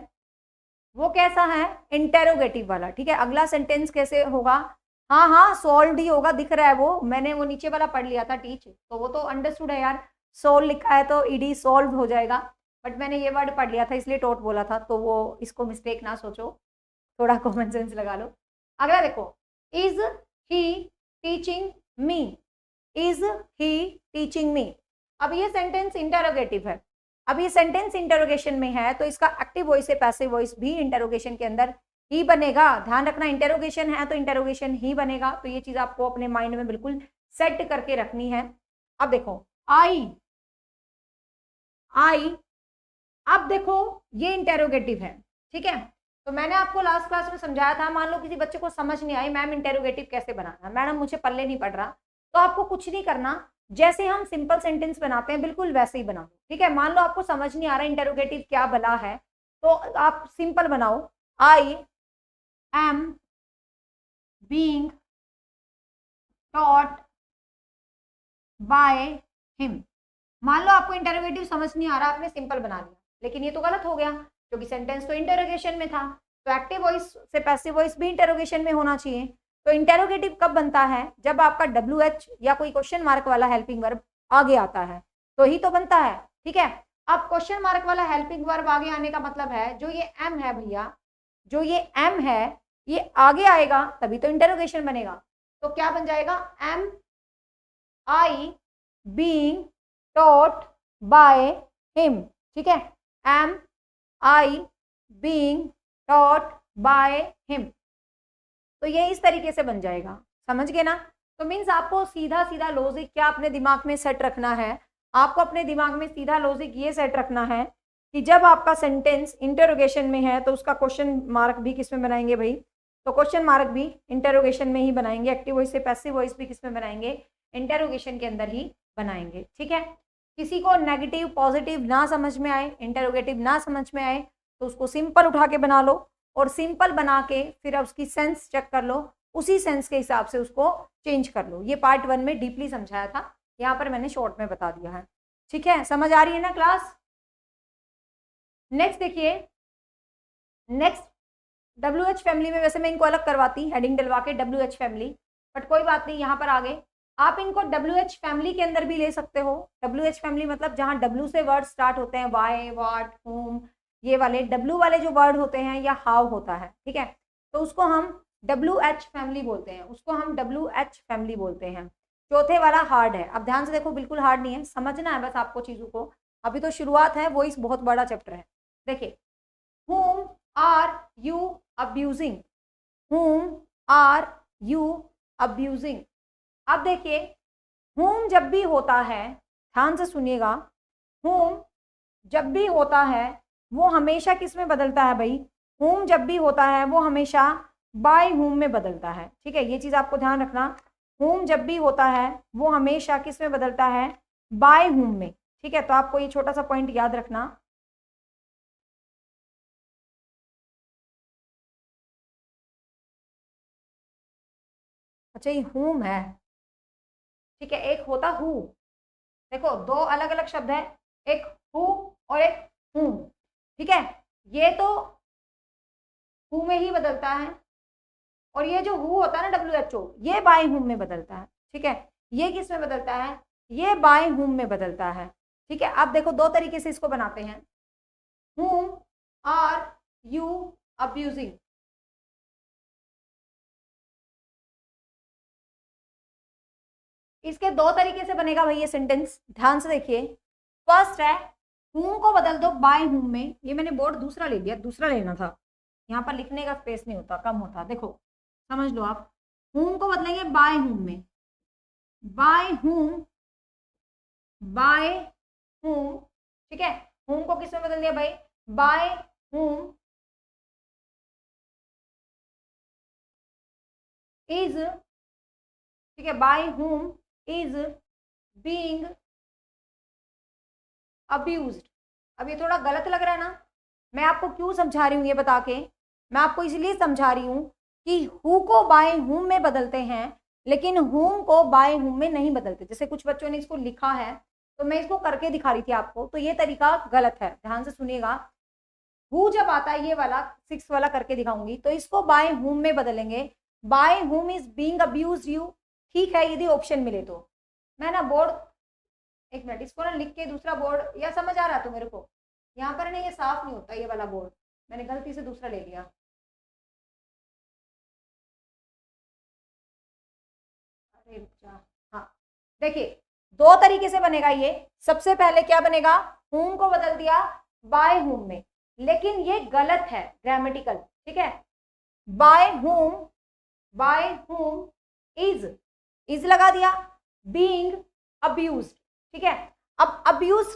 वो कैसा है, इंटेरोगेटिव वाला, ठीक है। अगला सेंटेंस कैसे होगा, हाँ हाँ सॉल्व ही होगा, दिख रहा है वो, मैंने वो नीचे वाला पढ़ लिया था टीच, तो वो तो अंडरस्टूड है यार, सोल्व लिखा है तो ईडी सॉल्व हो जाएगा, बट मैंने ये वर्ड पढ़ लिया था इसलिए टॉट बोला था, तो वो इसको मिस्टेक ना सोचो, थोड़ा कॉमन सेंस लगा लो। अगला देखो, is he teaching me, is he teaching me, अब ये सेंटेंस इंटेरोगेटिव है, अब ये सेंटेंस इंटेरोगेशन में है तो इसका एक्टिव वॉइस से पैसिव वॉइस भी इंटेरोगेशन के अंदर ही बनेगा, ध्यान रखना, इंटेरोगेशन है तो इंटेरोगेशन ही बनेगा, तो ये चीज आपको अपने माइंड में बिल्कुल सेट करके रखनी है। अब देखो आई, अब देखो ये इंटेरोगेटिव है, ठीक है, तो मैंने आपको लास्ट क्लास में समझाया था, मान लो किसी बच्चे को समझ नहीं आई मैम इंटेरोगेटिव कैसे बनाना, मैडम मुझे पल्ले नहीं पड़ रहा, तो आपको कुछ नहीं करना, जैसे हम सिंपल सेंटेंस बनाते हैं बिल्कुल वैसे ही बनाओ, ठीक है। मान लो आपको समझ नहीं आ रहा इंटेरोगेटिव क्या भला है, तो आप सिंपल बनाओ, I am being taught by him, मान लो आपको इंटेरोगेटिव समझ नहीं आ रहा, आपने सिंपल बना लिया, लेकिन ये तो गलत हो गया क्योंकि सेंटेंस तो इंटेरोगेशन में था, तो एक्टिव वॉइस से पैसिव वॉइस भी इंटेरोगेशन में होना चाहिए। तो इंटेरोगेटिव कब बनता है, जब आपका WH या कोई क्वेश्चन मार्क वाला हेल्पिंग वर्ब आगे आता है तो ही तो बनता है, ठीक है। अब क्वेश्चन मार्क वाला हेल्पिंग वर्ब आगे आने का मतलब है जो ये M है भैया, जो ये M है ये आगे आएगा तभी तो इंटेरोगेशन बनेगा, तो क्या बन जाएगा, am I being taught by him, ठीक है, am I being taught by him, तो ये इस तरीके से बन जाएगा, समझ गए ना। तो मीन्स आपको सीधा सीधा लॉजिक क्या अपने दिमाग में सेट रखना है, आपको अपने दिमाग में सीधा लॉजिक ये सेट रखना है कि जब आपका सेंटेंस इंटरोगेशन में है तो उसका क्वेश्चन मार्क भी किस में बनाएंगे भाई, तो क्वेश्चन मार्क भी इंटरोगेशन में ही बनाएंगे। एक्टिव वॉइस से पैसिव वॉइस भी किस में बनाएंगे, इंटरोगेशन के अंदर ही बनाएंगे। ठीक है, किसी को नेगेटिव पॉजिटिव ना समझ में आए, इंटरोगेटिव ना समझ में आए तो उसको सिंपल उठा के बना लो और सिंपल बना के फिर उसकी सेंस चेक कर लो, उसी सेंस के हिसाब से उसको चेंज कर लो। ये पार्ट 1 में डीपली समझाया था, यहाँ पर मैंने शॉर्ट में बता दिया है। ठीक है, समझ आ रही है ना क्लास। नेक्स्ट देखिए, नेक्स्ट WH फैमिली में वैसे मैं इनको अलग करवाती हेडिंग डलवा के WH फैमिली, बट कोई बात नहीं, यहाँ पर आगे आप इनको WH फैमिली के अंदर भी ले सकते हो। WH फैमिली मतलब जहाँ W से वर्ड स्टार्ट होते हैं, वाई, व्हाट, whom, ये वाले W वाले जो वर्ड होते हैं या हाउ होता है, ठीक है, तो उसको हम WH फैमिली बोलते हैं, उसको हम WH फैमिली बोलते हैं। चौथे वाला हार्ड है। अब ध्यान से देखो, बिल्कुल हार्ड नहीं है, समझना है बस आपको चीजों को, अभी तो शुरुआत है, वो इस बहुत बड़ा चैप्टर है। देखिए, whom are you abusing, whom are you abusing। अब देखिए, whom जब भी होता है, ध्यान से सुनिएगा, whom जब भी होता है वो हमेशा किस में बदलता है भाई, whom जब भी होता है वो हमेशा by whom में बदलता है। ठीक है, ये चीज आपको ध्यान रखना, whom जब भी होता है वो हमेशा किस में बदलता है, by whom में। ठीक है, तो आपको ये छोटा सा पॉइंट याद रखना। अच्छा, ये whom है, ठीक है, एक होता हु। देखो, दो अलग अलग शब्द है, एक हु और एक whom। ठीक है, ये तो हु में ही बदलता है और ये जो हु होता है ना WHO, ये बाय whom में बदलता है। ठीक है, ये किस में बदलता है, ये बाय whom में बदलता है। ठीक है, अब देखो दो तरीके से इसको बनाते हैं, whom are you abusing। इसके दो तरीके से बनेगा भाई ये सेंटेंस, ध्यान से देखिए। फर्स्ट है, whom को बदल दो बाय whom में। ये मैंने बोर्ड दूसरा ले लिया, दूसरा लेना था, यहाँ पर लिखने का स्पेस नहीं होता, कम होता। देखो समझ लो आप, whom को बदलेंगे बाय whom में, बाय whom, बाय whom। ठीक है, whom को किस में बदल दिया भाई, बाय whom इज, ठीक है, by whom is being abused. अब ये थोड़ा गलत लग रहा है ना, मैं आपको क्यों समझा रही हूँ ये बता के, मैं आपको इसलिए समझा रही हूँ कि हु को बाय whom में बदलते हैं लेकिन whom को बाय whom में नहीं बदलते। जैसे कुछ बच्चों ने इसको लिखा है तो मैं इसको करके दिखा रही थी आपको, तो ये तरीका गलत है, ध्यान से सुनिएगा। हु जब आता है, ये वाला 6 वाला करके दिखाऊंगी, तो इसको बाय whom में बदलेंगे, by whom is being abused you. ठीक है, यदि ऑप्शन मिले तो। मैं ना बोर्ड, एक मिनट, इसको ना लिख के दूसरा बोर्ड, या समझ आ रहा तो मेरे को, यहाँ पर ना ये साफ नहीं होता ये वाला बोर्ड, मैंने गलती से दूसरा ले लिया। अरे हाँ, देखिए दो तरीके से बनेगा ये। सबसे पहले क्या बनेगा, whom को बदल दिया बाय whom में, लेकिन ये गलत है ग्रामेटिकल। ठीक है, बाय whom इज लगा दिया, बीइंग अब्यूज्ड। ठीक है, अब अब्यूज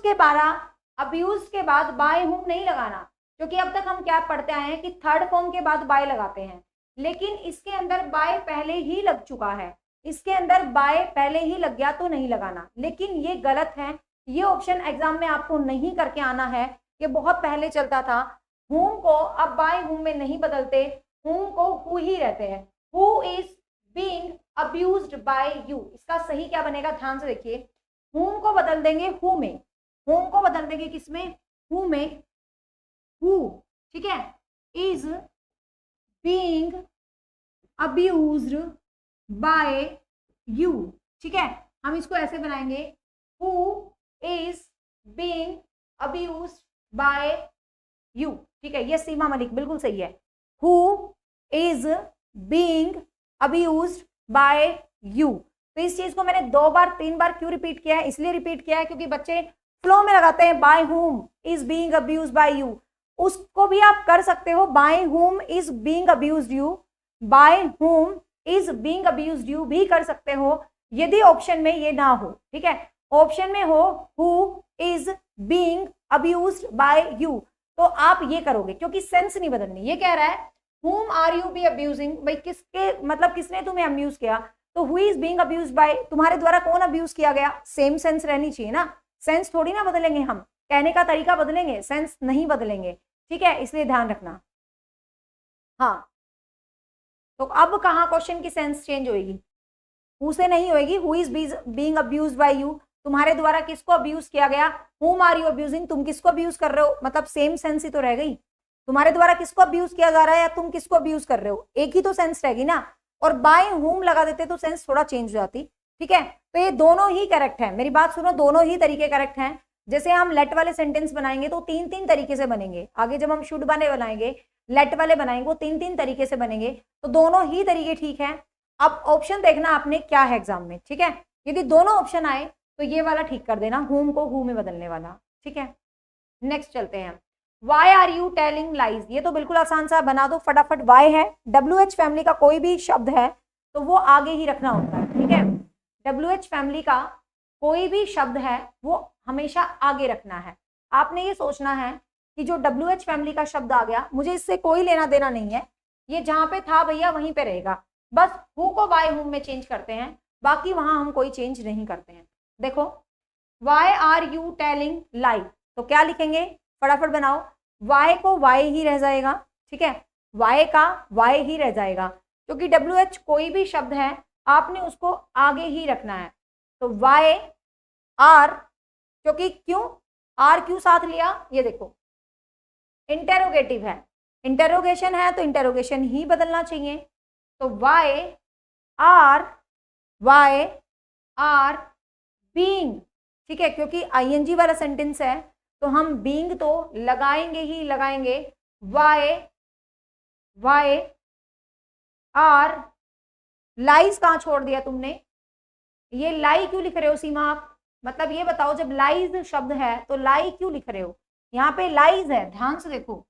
के बाद बाय whom नहीं लगाना, क्योंकि अब तक हम क्या पढ़ते आए हैं कि थर्ड फॉर्म के बाद बाय लगाते हैं, लेकिन इसके अंदर बाय पहले ही लग चुका है, इसके अंदर बाय पहले ही लग गया तो नहीं लगाना। लेकिन ये गलत है, ये ऑप्शन एग्जाम में आपको नहीं करके आना है, ये बहुत पहले चलता था। whom को अब बाय whom में नहीं बदलते, whom को who ही रहते हैं। who is being abused by you, इसका सही क्या बनेगा, ध्यान से देखिए। whom को बदल देंगे who में, whom को बदल देंगे किसमें, who में, who, ठीक है, is being abused by you। ठीक है, हम इसको ऐसे बनाएंगे, who is being abused by you। ठीक है, ये सीमा मलिक बिल्कुल सही है, who is being abused by you। तो इस चीज को मैंने 2 बार 3 बार क्यों रिपीट किया है, इसलिए रिपीट किया है क्योंकि बच्चे फ्लो में लगाते हैं by whom is being abused by you। उसको भी आप कर सकते हो by whom is being abused you, by whom is being abused you भी कर सकते हो, यदि ऑप्शन में ये ना हो। ठीक है, ऑप्शन में हो who is being abused by you, तो आप ये करोगे क्योंकि सेंस नहीं बदलनी। ये कह रहा है whom are you be abusing, भाई किसके मतलब किसने तुम्हें अब्यूज किया, तो who is being abused by, तुम्हारे द्वारा कौन अब्यूज किया गया, सेम सेंस रहनी चाहिए ना, सेंस थोड़ी ना बदलेंगे हम, कहने का तरीका बदलेंगे, सेंस नहीं बदलेंगे, ठीक है, इसलिए ध्यान रखना। हाँ, तो अब कहाँ क्वेश्चन की सेंस चेंज होगी, हु से नहीं होगी, who is being abused by you, तुम्हारे द्वारा किसको अब्यूज किया गया, whom are you abusing, तुम किसको अब्यूज कर रहे हो, मतलब सेम सेंस ही तो रह गई, तुम्हारे द्वारा किसको अब्यूज किया जा रहा है या तुम किसको अब्यूज कर रहे हो, एक ही तो सेंस रहेगी ना, और बाय whom लगा देते तो सेंस थोड़ा चेंज हो जाती, ठीक है। तो ये दोनों ही करेक्ट है, मेरी बात सुनो, दोनों ही तरीके करेक्ट हैं। जैसे हम लेट वाले सेंटेंस बनाएंगे तो तीन तीन तरीके से बनेंगे, आगे जब हम शुड बने बनाएंगे लेट वाले बनाएंगे वो तीन तीन तरीके से बनेंगे, तो दोनों ही तरीके ठीक है। अब ऑप्शन देखना आपने क्या है एग्जाम में, ठीक है, यदि दोनों ऑप्शन आए तो ये वाला ठीक कर देना, whom को who में बदलने वाला, ठीक है। नेक्स्ट चलते हैं, why are you telling lies, ये तो बिल्कुल आसान सा बना दो फटाफट, वाई है, WH फैमिली का कोई भी शब्द है तो वो आगे ही रखना होता है, ठीक है, WH फैमिली का कोई भी शब्द है वो हमेशा आगे रखना है। आपने ये सोचना है कि जो WH फैमिली का शब्द आ गया मुझे इससे कोई लेना देना नहीं है, ये जहां पे था भैया वहीं पे रहेगा, बस हु को बाय हुम में चेंज करते हैं, बाकी वहां हम कोई चेंज नहीं करते हैं। देखो why are you telling lie, तो क्या लिखेंगे, फटाफट बनाओ, वाई को वाई ही रह जाएगा, ठीक है, वाई का वाई ही रह जाएगा, क्योंकि WH कोई भी शब्द है आपने उसको आगे ही रखना है, तो वाई आर, क्योंकि क्यों आर क्यों साथ लिया, ये देखो इंटेरोगेटिव है, इंटेरोगेशन है तो इंटेरोगेशन ही बदलना चाहिए, तो वाई आर बीइंग, ठीक है, क्योंकि ING वाला सेंटेंस है तो हम बीइंग तो लगाएंगे ही लगाएंगे, वाई आर लाइज कहाँ छोड़ दिया तुमने, ये लाई क्यों लिख रहे हो सीमा आप, मतलब ये बताओ जब लाइज शब्द है तो लाई क्यों लिख रहे हो, यहाँ पे लाइज है, ध्यान से देखो,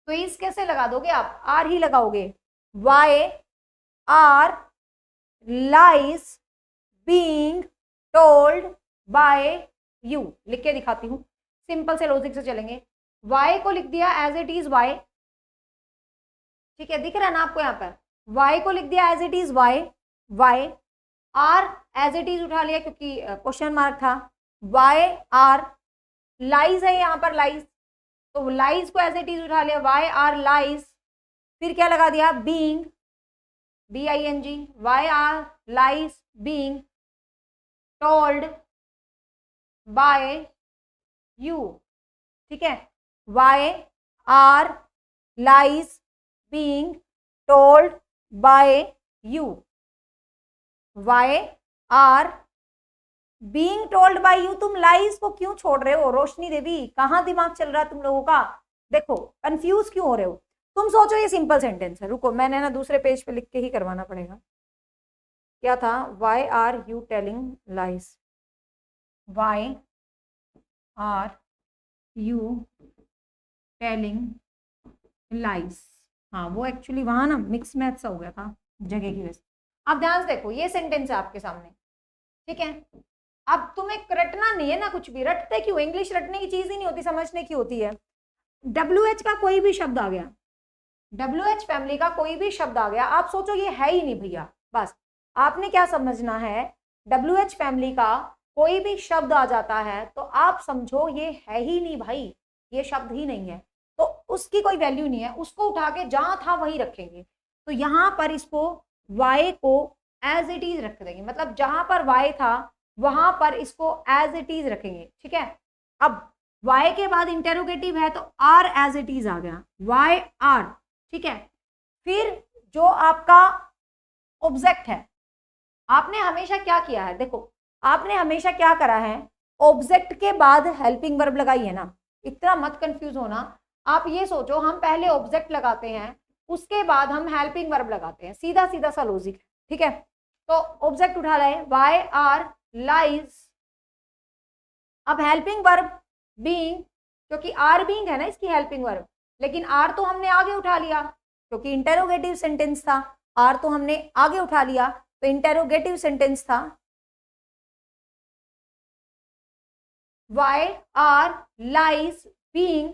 तो इस कैसे लगा दोगे आप, आर ही लगाओगे, why are lies being told by you, लिख के दिखाती हूँ, सिंपल से लॉजिक से चलेंगे, वाई को लिख दिया एज इट इज वाई, ठीक है, दिख रहा है ना आपको यहाँ पर, वाई को लिख दिया as it is why are as it is उठा लिया क्योंकि क्वेश्चन मार्क था, वाई आर लाइज है यहाँ पर लाइज, तो लाइज को एज इट इज उठा लिया, वाई आर लाइज, फिर क्या लगा दिया being, BING, why are lies being told by you, ठीक है, why are lies being told by you, why are being told by you, तुम लाइज को क्यों छोड़ रहे हो रोशनी देवी, कहाँ दिमाग चल रहा है तुम लोगों का, देखो कंफ्यूज क्यों हो रहे हो, तुम सोचो ये सिंपल सेंटेंस है, रुको मैंने ना दूसरे पेज पे लिख के ही करवाना पड़ेगा, क्या था, why are you telling lies, why are you telling lies, हाँ वो एक्चुअली वहां ना मिक्स मैथ सा हो गया था जगह की वजह से। अब ध्यान से देखो ये सेंटेंस है आपके सामने, ठीक है, अब तुम्हें रटना नहीं है ना कुछ भी, रटते क्यों, इंग्लिश रटने की चीज ही नहीं होती, समझने की होती है। WH का कोई भी शब्द आ गया, WH फैमिली का कोई भी शब्द आ गया, आप सोचो ये है ही नहीं भैया, बस आपने क्या समझना है, WH फैमिली का कोई भी शब्द आ जाता है तो आप समझो ये है ही नहीं भाई, ये शब्द ही नहीं है, तो उसकी कोई वैल्यू नहीं है, उसको उठा के जहां था वहीं रखेंगे, तो यहाँ पर इसको वाई को एज इट इज रख देंगे, मतलब जहां पर वाई था वहां पर इसको एज इट इज रखेंगे, ठीक है। अब वाई के बाद इंटेरोगेटिव है तो आर एज इट इज आ गया, वाई आर, ठीक है, फिर जो आपका ऑब्जेक्ट है, आपने हमेशा क्या किया है, देखो आपने हमेशा क्या करा है, ऑब्जेक्ट के बाद हेल्पिंग वर्ब लगाई है ना, इतना मत कंफ्यूज होना, आप ये सोचो हम पहले ऑब्जेक्ट लगाते हैं उसके बाद हम हेल्पिंग वर्ब लगाते हैं, सीधा सीधा सा लॉजिक, ठीक है, तो ऑब्जेक्ट उठा रहे वाई आर लाइज, अब हेल्पिंग वर्ब बीइंग, क्योंकि आर बीइंग है ना इसकी हेल्पिंग वर्ब, लेकिन आर तो हमने आगे उठा लिया क्योंकि इंटेरोगेटिव सेंटेंस था, आर तो हमने आगे उठा लिया तो इंटेरोगेटिव सेंटेंस था, why are lies being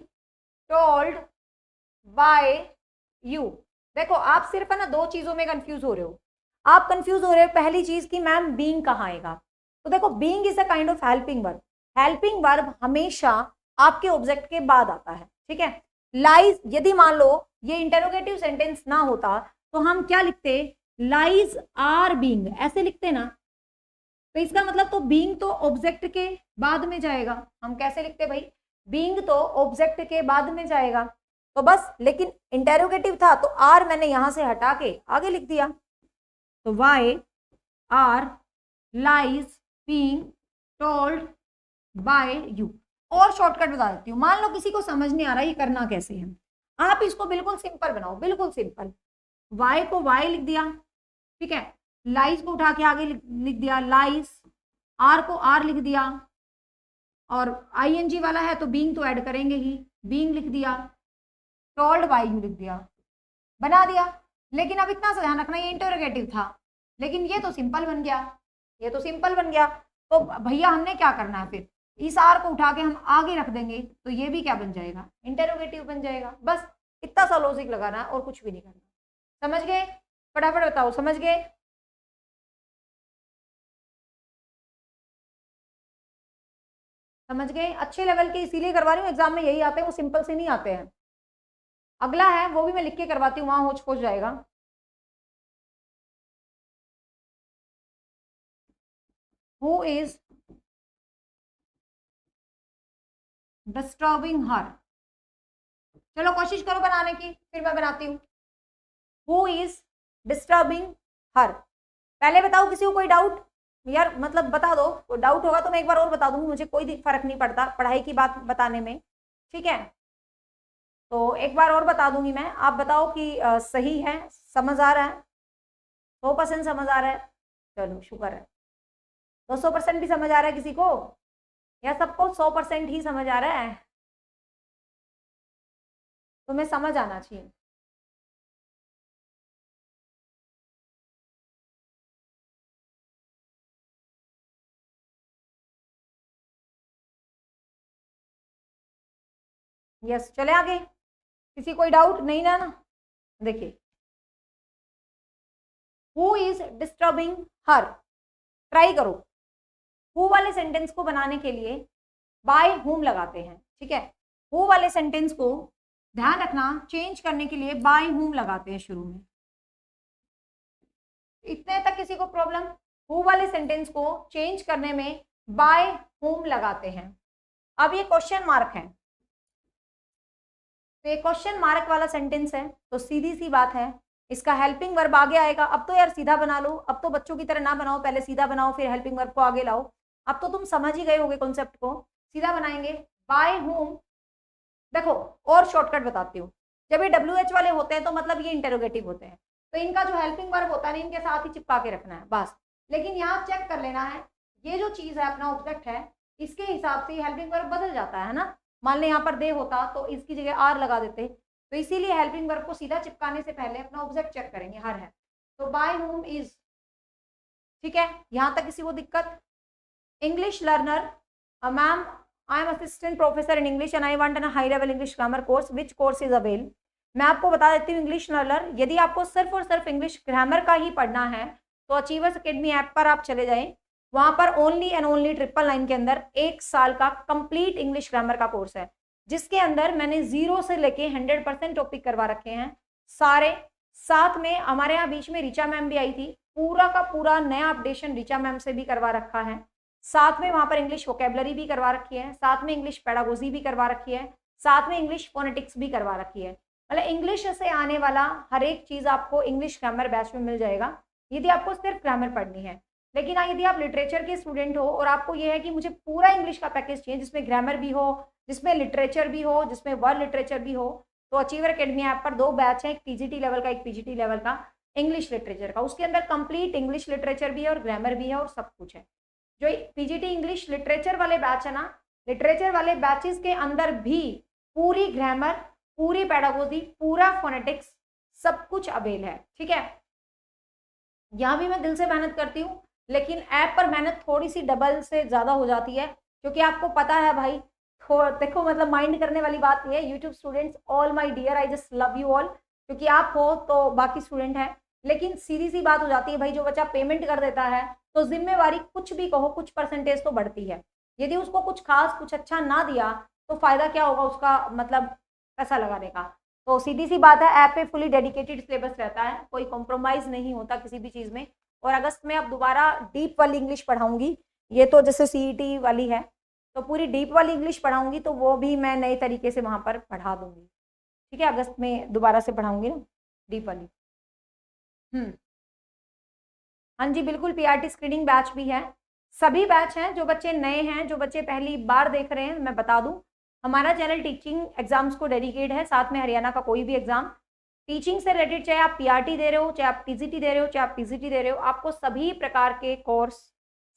told by you? देखो आप सिर्फ है ना दो चीजों में कंफ्यूज हो रहे हो। आप कंफ्यूज हो रहे हो पहली चीज की मैम बीइंग कहाँ आएगा। तो देखो being is a kind of helping verb. Helping verb हमेशा आपके ऑब्जेक्ट के बाद आता है, ठीक है। लाइज यदि मान लो ये इंटरोगेटिव सेंटेंस ना होता तो हम क्या लिखते, लाइज आर बीइंग, ऐसे लिखते ना। तो इसका मतलब तो बीइंग तो ऑब्जेक्ट के बाद में जाएगा। हम कैसे लिखते भाई, बीइंग तो ऑब्जेक्ट के बाद में जाएगा। तो बस, लेकिन इंटेरोगेटिव था तो आर मैंने यहां से हटा के आगे लिख दिया। तो why are lies being told by you. और शॉर्टकट बता देती हूँ, मान लो किसी को समझ नहीं आ रहा ये करना कैसे है, आप इसको बिल्कुल सिंपल बनाओ, बिल्कुल सिंपल। वाई को वाई लिख दिया, ठीक है। लाइज को उठा के आगे लिख दिया लाइज, आर को आर लिख दिया, और आईएनजी वाला है तो बीइंग तो ऐड करेंगे ही, बीइंग लिख दिया, टोल्ड बाय यू लिख दिया, बना दिया। लेकिन अब इतना सा ध्यान रखना ये इंटरोगेटिव था, लेकिन ये तो सिंपल बन गया, ये तो सिंपल बन गया। तो भैया हमने क्या करना है फिर, इस आर को उठा के हम आगे रख देंगे तो ये भी क्या बन जाएगा, इंटरोगेटिव बन जाएगा। बस इतना सा लॉजिक लगाना और कुछ भी नहीं करना। समझ गए? फटाफट बताओ, समझ गए? समझ गए? अच्छे लेवल के इसीलिए करवा रही हूँ, एग्जाम में यही आते हैं, वो सिंपल से नहीं आते हैं। अगला है वो भी मैं लिख के करवाती हूँ, वहां होच पोच जाएगा। हु इज डिस्टर्बिंग हर। चलो कोशिश करो बनाने की, फिर मैं बनाती हूँ। हु इज डिस्टर्बिंग हर। पहले बताओ किसी को कोई डाउट, यार मतलब बता दो, कोई डाउट होगा तो मैं एक बार और बता दूंगी, मुझे कोई फर्क नहीं पड़ता पढ़ाई की बात बताने में, ठीक है। तो एक बार और बता दूंगी मैं, आप बताओ कि सही है, समझ आ रहा है, 100% समझ आ रहा है। चलो शुक्र है। 200% भी समझ आ रहा है किसी को, या सबको 100% ही समझ आ रहा है? तुम्हें समझ आना चाहिए। यस, चले आगे। किसी कोई डाउट नहीं ना? देखिए, who is disturbing her, try करो। हु वाले सेंटेंस को बनाने के लिए बाय हुम लगाते हैं, ठीक है। हु वाले सेंटेंस को ध्यान रखना चेंज करने के लिए बाय हुम लगाते हैं शुरू में। इतने तक किसी को प्रॉब्लम? हु वाले सेंटेंस को चेंज करने में बाय हुम लगाते हैं। अब ये क्वेश्चन मार्क है, तो ये क्वेश्चन मार्क वाला सेंटेंस है, तो सीधी सी बात है इसका हेल्पिंग वर्ब आगे आएगा। अब तो यार सीधा बना लो, अब तो बच्चों की तरह ना बनाओ, पहले सीधा बनाओ फिर हेल्पिंग वर्ब को आगे लाओ। अब तो तुम समझ ही गए होगे कॉन्सेप्ट को। सीधा बनाएंगे बाय होम। देखो और शॉर्टकट बताती हूँ, जब ये WH वाले होते हैं तो मतलब ये इंटेरोगेटिव होते हैं, तो इनका जो हेल्पिंग वर्ब होता है इनके साथ ही चिपका के रखना है बस। लेकिन यहाँ चेक कर लेना है, ये जो चीज है अपना ऑब्जेक्ट है, इसके हिसाब से हेल्पिंग वर्ब बदल जाता है ना। मान लें यहाँ पर दे होता तो इसकी जगह आर लगा देते, तो इसीलिए हेल्पिंग वर्ब को सीधा चिपकाने से पहले अपना ऑब्जेक्ट चेक करेंगे हर है। तो बाय होम इज, ठीक है। यहाँ तक किसी को दिक्कत? English learner, ma'am I am assistant professor in English and I want an high level English grammar course, which course is avail. मैं आपको बता देती हूँ इंग्लिश लर्नर, यदि आपको सिर्फ और सिर्फ इंग्लिश ग्रामर का ही पढ़ना है तो अचीवर्स अकेडमी ऐप पर आप चले जाएं, वहां पर ओनली एंड ओनली 999 के अंदर 1 साल का कंप्लीट इंग्लिश ग्रामर का कोर्स है, जिसके अंदर मैंने 0 से लेके 100% टॉपिक करवा रखे हैं सारे। साथ में हमारे यहाँ बीच में ऋचा मैम भी आई थी, पूरा का पूरा नया अपडेशन ऋचा मैम से भी करवा रखा है। साथ में वहां पर इंग्लिश वोकेबलरी भी करवा रखी है, साथ में इंग्लिश पेडागोजी भी करवा रखी है, साथ में इंग्लिश फोनेटिक्स भी करवा रखी है। मतलब इंग्लिश से आने वाला हर एक चीज आपको इंग्लिश ग्रामर बैच में मिल जाएगा, यदि आपको सिर्फ ग्रामर पढ़नी है। लेकिन यदि आप लिटरेचर के स्टूडेंट हो और आपको ये है कि मुझे पूरा इंग्लिश का पैकेज चाहिए जिसमें ग्रामर भी हो, जिसमें लिटरेचर भी हो, जिसमें वर्ड लिटरेचर भी हो, तो अचीवर अकेडमी ऐप पर 2 बैच है, एक टीजीटी लेवल का, एक पीजीटी लेवल का इंग्लिश लिटरेचर का। उसके अंदर कंप्लीट इंग्लिश लिटरेचर भी है और ग्रामर भी है और सब कुछ है। जो पीजीटी इंग्लिश लिटरेचर वाले बैच है ना, लिटरेचर वाले बैचेस के अंदर भी पूरी ग्रामर, पूरी पेडागोजी, पूरा फोनेटिक्स सब कुछ अवेल है, ठीक है। यहाँ भी मैं दिल से मेहनत करती हूँ, लेकिन ऐप पर मेहनत थोड़ी सी डबल से ज्यादा हो जाती है, क्योंकि आपको पता है भाई, देखो मतलब माइंड करने वाली बात नहीं है। YouTube students, all my dear, I just love you all, क्योंकि आप हो तो बाकी स्टूडेंट हैं। लेकिन सीधी सी बात हो जाती है भाई, जो बच्चा पेमेंट कर देता है तो जिम्मेवारी कुछ भी कहो, कुछ परसेंटेज तो बढ़ती है। यदि उसको कुछ खास, कुछ अच्छा ना दिया तो फायदा क्या होगा उसका, मतलब पैसा लगाने का। तो सीधी सी बात है, ऐप पे फुली डेडिकेटेड सिलेबस रहता है, कोई कॉम्प्रोमाइज नहीं होता किसी भी चीज में। और अगस्त में अब दोबारा डीप वाली इंग्लिश पढ़ाऊंगी। ये तो जैसे सीईटी वाली है, तो पूरी डीप वाली इंग्लिश पढ़ाऊंगी, तो वो भी मैं नए तरीके से वहां पर पढ़ा दूंगी। ठीक है, अगस्त में दोबारा से पढ़ाऊंगी ना डीप वाली। हाँ जी बिल्कुल, पीआरटी स्क्रीनिंग बैच भी है। सभी बैच हैं। जो बच्चे नए हैं, जो बच्चे पहली बार देख रहे हैं, मैं बता दूं, हमारा चैनल टीचिंग एग्जाम्स को डेडिकेट है, साथ में हरियाणा का कोई भी एग्जाम टीचिंग से रिलेटेड, चाहे आप पीआरटी दे रहे हो, चाहे आप टीजीटी दे रहे हो, चाहे आप पीजीटी दे रहे हो, आपको सभी प्रकार के कोर्स,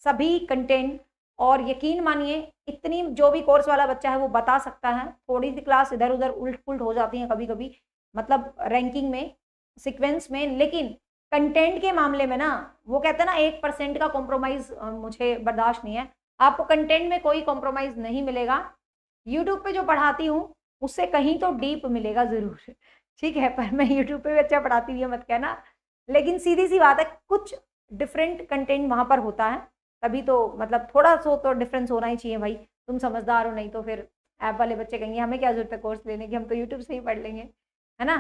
सभी कंटेंट, और यकीन मानिए इतनी जो भी कोर्स वाला बच्चा है वो बता सकता है। थोड़ी सी क्लास इधर उधर उल्ट पुल्ट हो जाती है कभी कभी, मतलब रैंकिंग में, सीक्वेंस में, लेकिन कंटेंट के मामले में ना, वो कहते हैं ना 1% का कॉम्प्रोमाइज मुझे बर्दाश्त नहीं है। आपको कंटेंट में कोई कॉम्प्रोमाइज नहीं मिलेगा। यूट्यूब पे जो पढ़ाती हूँ उससे कहीं तो डीप मिलेगा जरूर, ठीक है, पर मैं यूट्यूब पे भी अच्छा पढ़ाती हुई मत कहना। लेकिन सीधी सी बात है, कुछ डिफरेंट कंटेंट वहां पर होता है, तभी तो मतलब थोड़ा सो तो डिफरेंस होना ही चाहिए भाई। तुम समझदार हो, नहीं तो फिर ऐप वाले बच्चे कहेंगे हमें क्या जरूरत है कोर्स लेने की, हम तो यूट्यूब से ही पढ़ लेंगे, है ना।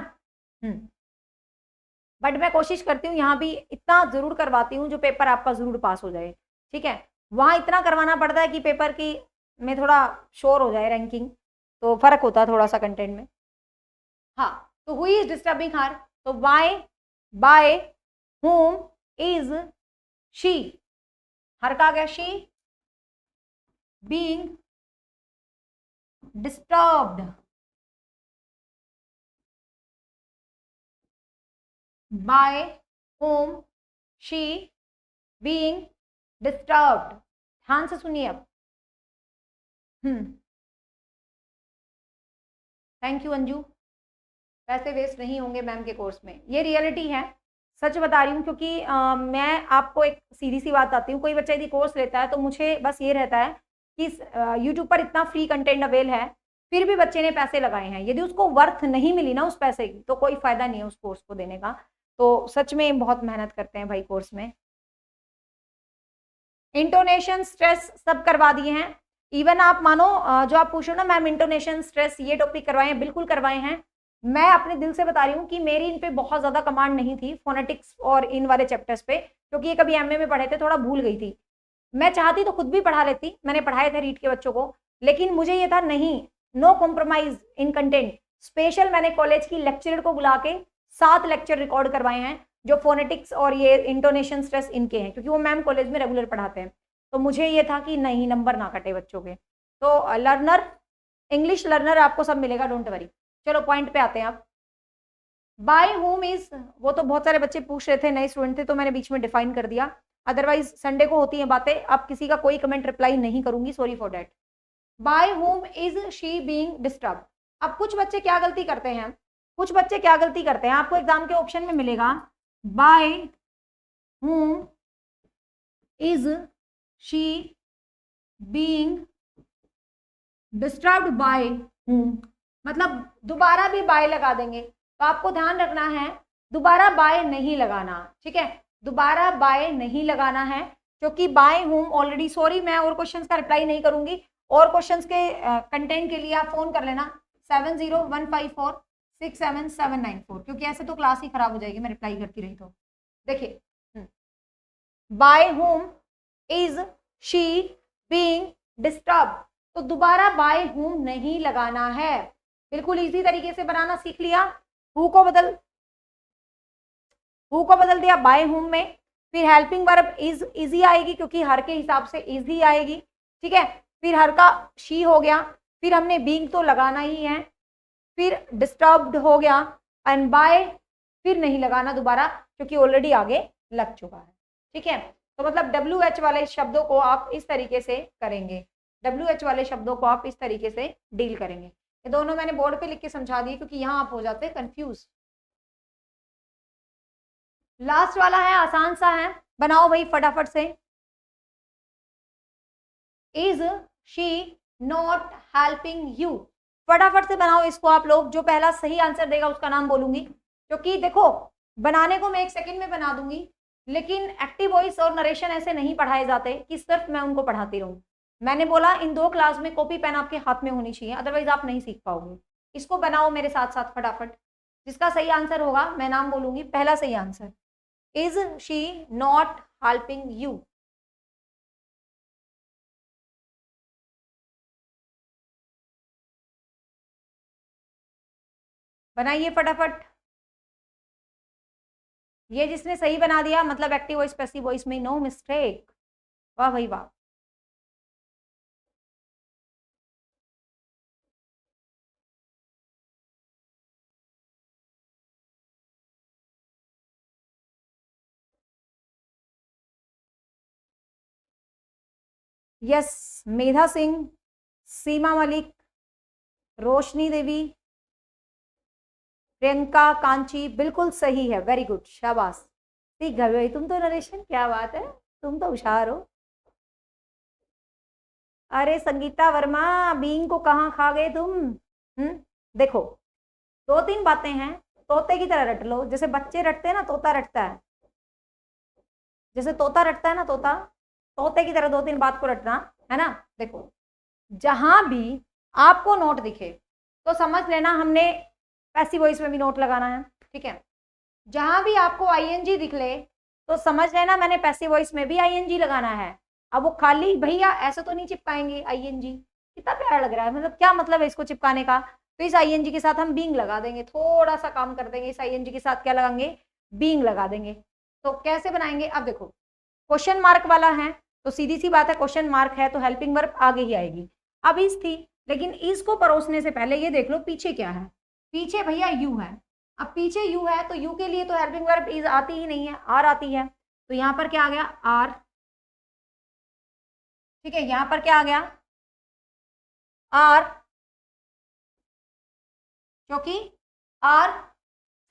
बट मैं कोशिश करती हूँ यहाँ भी इतना जरूर करवाती हूँ जो पेपर आपका जरूर पास हो जाए, ठीक है। वहाँ इतना करवाना पड़ता है कि पेपर की में थोड़ा शोर हो जाए रैंकिंग, तो फर्क होता है थोड़ा सा कंटेंट में। हाँ, तो हुई इज डिस्टर्बिंग हर, तो why, by, whom is she, her का गया she, being disturbed by whom she being disturbed। ध्यान से सुनिए अब। थैंक यू अंजू, पैसे वेस्ट नहीं होंगे मैम के कोर्स में, ये रियलिटी है, सच बता रही हूँ। क्योंकि मैं आपको एक सीधी सी बात आती हूँ, कोई बच्चा यदि कोर्स लेता है तो मुझे बस ये रहता है कि यूट्यूब पर इतना फ्री कंटेंट अवेल है, फिर भी बच्चे ने पैसे लगाए हैं, यदि उसको वर्थ नहीं मिली ना उस पैसे की, तो कोई फायदा नहीं है उस कोर्स को देने का। तो सच में बहुत मेहनत करते हैं भाई कोर्स में। इंटोनेशन, स्ट्रेस सब करवा दिए हैं। इवन आप मानो जो आप पूछो ना मैम इंटोनेशन, स्ट्रेस, ये टॉपिक करवाए हैं, बिल्कुल करवाए हैं। मैं अपने दिल से बता रही हूँ कि मेरी इन पे बहुत ज्यादा कमांड नहीं थी, फोनेटिक्स और इन वाले चैप्टर्स पे, क्योंकि ये कभी एमए में पढ़े थे, थोड़ा भूल गई थी। मैं चाहती तो खुद भी पढ़ा लेती, मैंने पढ़ाए थे रीट के बच्चों को, लेकिन मुझे ये था नहीं, no compromise in content. Special मैंने कॉलेज की लेक्चरर को बुला के 7 लेक्चर रिकॉर्ड करवाए हैं जो फोनेटिक्स और ये इंटोनेशन, स्ट्रेस इनके हैं, क्योंकि वो मैम कॉलेज में रेगुलर पढ़ाते हैं। तो मुझे ये था कि नहीं, नंबर ना कटे बच्चों के। तो लर्नर, इंग्लिश लर्नर आपको सब मिलेगा, डोंट वरी। चलो पॉइंट पे आते हैं अब। बाय होम इज, वो तो बहुत सारे बच्चे पूछ रहे थे, नए स्टूडेंट थे, तो मैंने बीच में डिफाइन कर दिया। अदरवाइज संडे को होती हैं बातें, अब किसी का कोई कमेंट रिप्लाई नहीं करूंगी, sorry for that. By whom is she being disturb. अब कुछ बच्चे क्या गलती करते हैं, कुछ बच्चे क्या गलती करते हैं, आपको एग्जाम के ऑप्शन में मिलेगा, by whom is she being disturbed by whom, मतलब दोबारा भी बाय लगा देंगे। तो आपको ध्यान रखना है, दोबारा बाय नहीं लगाना, ठीक है, दोबारा बाय नहीं लगाना है, क्योंकि बाय होम ऑलरेडी, सॉरी मैं और क्वेश्चंस का रिप्लाई नहीं करूंगी, और क्वेश्चंस के कंटेंट के लिए आप फोन कर लेना 7015467794, क्योंकि ऐसे तो क्लास ही खराब हो जाएगी मैं रिप्लाई करती रही तो। देखिए, by whom is she being disturb, तो दोबारा बाय होम नहीं लगाना है, बिल्कुल इजी तरीके से बनाना सीख लिया। हु को बदल दिया बाय होम में, फिर हेल्पिंग वर्ब इज इजी आएगी, क्योंकि हर के हिसाब से इजी आएगी, ठीक है। फिर हर का शी हो गया, फिर हमने बीइंग तो लगाना ही है, फिर डिस्टर्ब्ड हो गया, एंड बाय फिर नहीं लगाना दोबारा, क्योंकि ऑलरेडी आगे लग चुका है, ठीक है। तो मतलब WH वाले शब्दों को आप इस तरीके से करेंगे, WH वाले शब्दों को आप इस तरीके से डील करेंगे। ये दोनों मैंने बोर्ड पे लिख के समझा दिए, क्योंकि यहाँ आप हो जाते हैं कंफ्यूज। लास्ट वाला है, आसान सा है, बनाओ भाई फटाफट से। Is she not helping you. फटाफट से बनाओ इसको आप लोग। जो पहला सही आंसर देगा उसका नाम बोलूंगी, क्योंकि देखो बनाने को मैं 1 सेकंड में बना दूंगी, लेकिन एक्टिव वॉइस और नरेशन ऐसे नहीं पढ़ाए जाते कि सिर्फ मैं उनको पढ़ाती रहूं। मैंने बोला इन 2 क्लास में कॉपी पेन आपके हाथ में होनी चाहिए, अदरवाइज आप नहीं सीख पाओगे। इसको बनाओ मेरे साथ साथ फटाफट। जिसका सही आंसर होगा मैं नाम बोलूंगी। पहला सही answer, is she not helping you. बनाइए फटाफट। ये जिसने सही बना दिया मतलब एक्टिव वॉइस पैसिव वॉइस में नो मिस्टेक। वाह भाई वाह। यस, मेधा सिंह, सीमा मलिक, रोशनी देवी, प्रियंका कांची, बिल्कुल सही है। वेरी गुड, शाबाश। सीख गए भाई तुम तो नरेशन, क्या बात है, तुम तो होशियार हो। अरे संगीता वर्मा, बींग को कहाँ खा गए तुम। देखो 2-3 बातें हैं, तोते की तरह रट लो। जैसे बच्चे रटते हैं ना, तोता रटता है। जैसे तोता रटता है ना, तोता, तोते की तरह 2-3 बात को रटना है ना। देखो जहां भी आपको नोट दिखे तो समझ लेना हमने पैसिव वॉइस में भी नोट लगाना है, ठीक है। जहां भी आपको आईएनजी दिखले तो समझ लेना मैंने पैसिव वॉइस में भी आईएनजी लगाना है। अब वो खाली भैया ऐसे तो नहीं चिपकाएंगे आईएनजी, कितना प्यारा लग रहा है, मतलब क्या मतलब है इसको चिपकाने का। तो इस आईएनजी के साथ हम बींग लगा देंगे, थोड़ा सा काम कर देंगे। इस आईएनजी के साथ क्या लगाएंगे, बींग लगा देंगे। तो कैसे बनाएंगे, अब देखो क्वेश्चन मार्क वाला है तो सीधी सी बात है, क्वेश्चन मार्क है तो हेल्पिंग वर्ब आगे ही आएगी। अब इस थी, लेकिन इसको परोसने से पहले ये देख लो पीछे क्या है। पीछे भैया यू है। अब पीछे यू है तो यू के लिए तो हेल्पिंग वर्ब इज आती ही नहीं है, आर आती है। तो यहाँ पर क्या आ गया, आर, ठीक है। यहाँ पर क्या आ गया, आर, क्योंकि आर,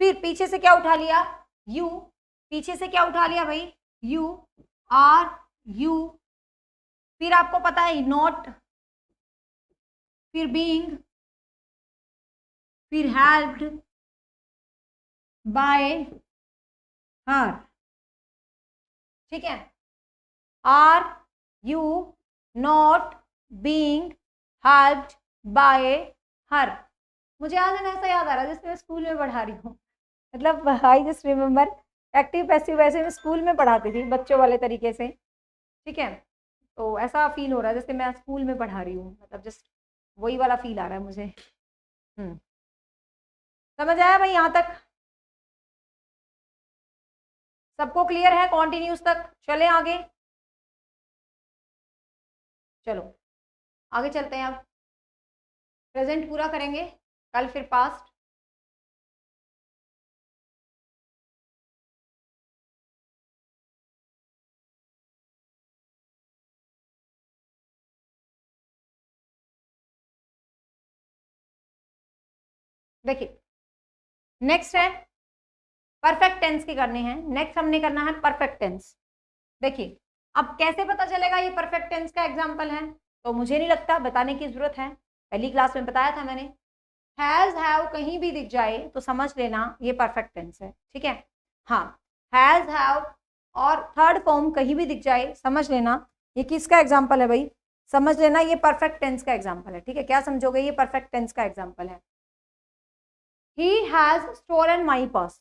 फिर पीछे से क्या उठा लिया, यू। पीछे से क्या उठा लिया भाई, यू, आर, यू। फिर आपको पता है नॉट, फिर बीइंग, फिर हेल्प्ड बाय हर, ठीक है। Are you not being helped by her. मुझे आज ना ऐसा याद आ रहा है जैसे मैं स्कूल में पढ़ा रही हूँ। मतलब I just remember active passive वैसे मैं स्कूल में पढ़ाती थी बच्चों वाले तरीके से, ठीक है। तो ऐसा फील हो रहा है जैसे मैं स्कूल में पढ़ा रही हूँ, मतलब जस्ट वही वाला फील आ रहा है मुझे। समझ आया भाई यहाँ तक, सबको क्लियर है, कॉन्टिन्यूस तक चले आगे। चलो आगे चलते हैं। अब प्रेजेंट पूरा करेंगे, कल फिर पास्ट। देखिए नेक्स्ट है परफेक्ट टेंस के करने हैं। नेक्स्ट हमने करना है परफेक्ट टेंस। देखिए अब कैसे पता चलेगा ये परफेक्ट टेंस का एग्जाम्पल है, तो मुझे नहीं लगता बताने की जरूरत है, पहली क्लास में बताया था मैंने। हैज हैव कहीं भी दिख जाए तो समझ लेना ये परफेक्ट टेंस है, ठीक है। हाँ, हैज हैव और थर्ड फॉर्म कहीं भी दिख जाए समझ लेना ये किसका एग्जाम्पल है भाई, समझ लेना ये परफेक्ट टेंस का एग्जाम्पल है, ठीक है। क्या समझोगे, ये परफेक्ट टेंस का एग्जाम्पल है। He has stolen my purse.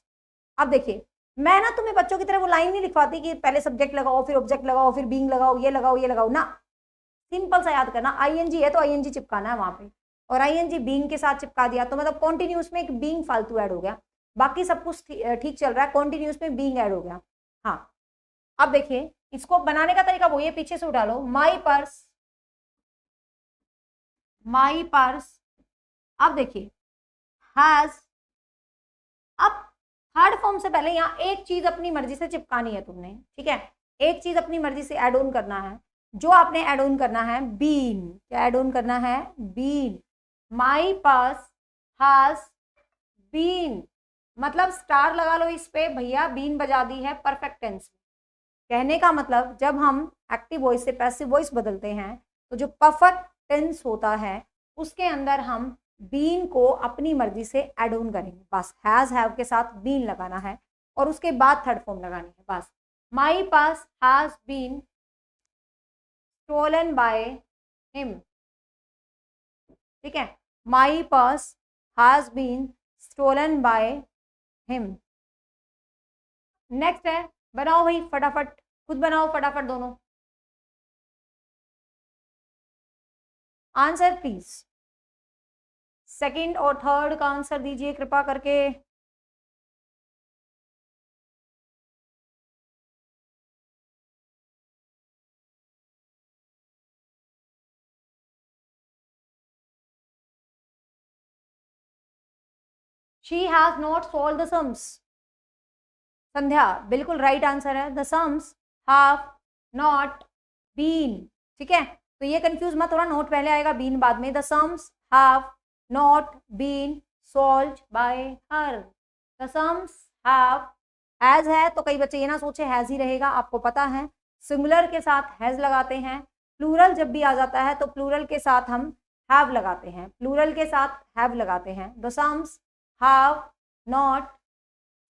अब देखिए मैं ना तुम्हें बच्चों की तरह वो लाइन नहीं लिखवाती कि पहले सब्जेक्ट लगाओ फिर ऑब्जेक्ट लगाओ फिर बीइंग लगाओ ये लगाओ ये लगाओ ना। सिंपल सा याद करना, आईएनजी है तो आईएनजी चिपकाना है वहां पे, और आईएनजी बीइंग के साथ चिपका दिया तो मतलब कॉन्टिन्यूस में एक बीइंग फालतू ऐड हो गया, बाकी सब कुछ ठीक चल रहा है, कॉन्टिन्यूस में बीइंग ऐड हो गया। हाँ अब देखिए इसको बनाने का तरीका वो ये, पीछे से उठा लो माई पर्स, माई पर्स। अब देखिए हैज, अब थर्ड फॉर्म से पहले यहाँ एक चीज अपनी मर्जी से चिपकानी है तुमने, ठीक है। एक चीज अपनी मर्जी से ऐड ऑन करना है, जो आपने ऐड ऑन करना है बीन। क्या ऐड ऑन करना है, been. My purse has been, मतलब स्टार लगा लो इस पे भैया, बीन बजा दी है परफेक्ट टेंस। कहने का मतलब जब हम एक्टिव वॉइस से पैसिव वॉइस बदलते हैं तो जो परफेक्ट टेंस होता है उसके अंदर हम बीन को अपनी मर्जी से एड ऑन करेंगे, बस हैज हैव के साथ बीन लगाना है और उसके बाद थर्ड फॉर्म लगानी है बस। My purse has been stolen by him, ठीक है, my purse has been stolen by him. Next है, बनाओ भाई फटाफट, खुद बनाओ फटाफट दोनों आंसर प्लीज। सेकंड और थर्ड का आंसर दीजिए कृपा करके। She has not solved the sums. Sandhya बिल्कुल राइट आंसर है, the sums have not been, ठीक है। तो ये कंफ्यूज मत थोड़ा, नोट पहले आएगा बीन बाद में। The sums have not been solved by her. The sums have, has है तो कई बच्चे ये ना सोचे हैज ही रहेगा, आपको पता है सिंगुलर के साथ हैज लगाते हैं, प्लूरल जब भी आ जाता है तो प्लूरल के साथ हम हैव लगाते हैं, प्लूरल के साथ हैव लगाते हैं। The sums have not,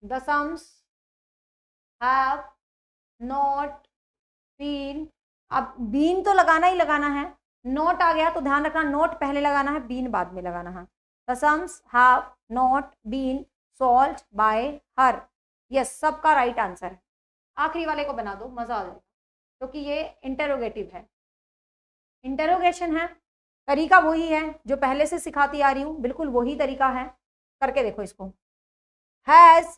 the sums have not been. अब बीन तो लगाना ही लगाना है, नोट आ गया तो ध्यान रखना नोट पहले लगाना है, बीन बाद में लगाना है। The sums have not been solved by her. Yes, सबका राइट आंसर है। आखिरी वाले को बना दो, मजा आ जाएगा क्योंकि ये इंटरोगेटिव है, इंटरोगेशन है। तरीका वही है जो पहले से सिखाती आ रही हूँ, बिल्कुल वही तरीका है, करके देखो इसको। Has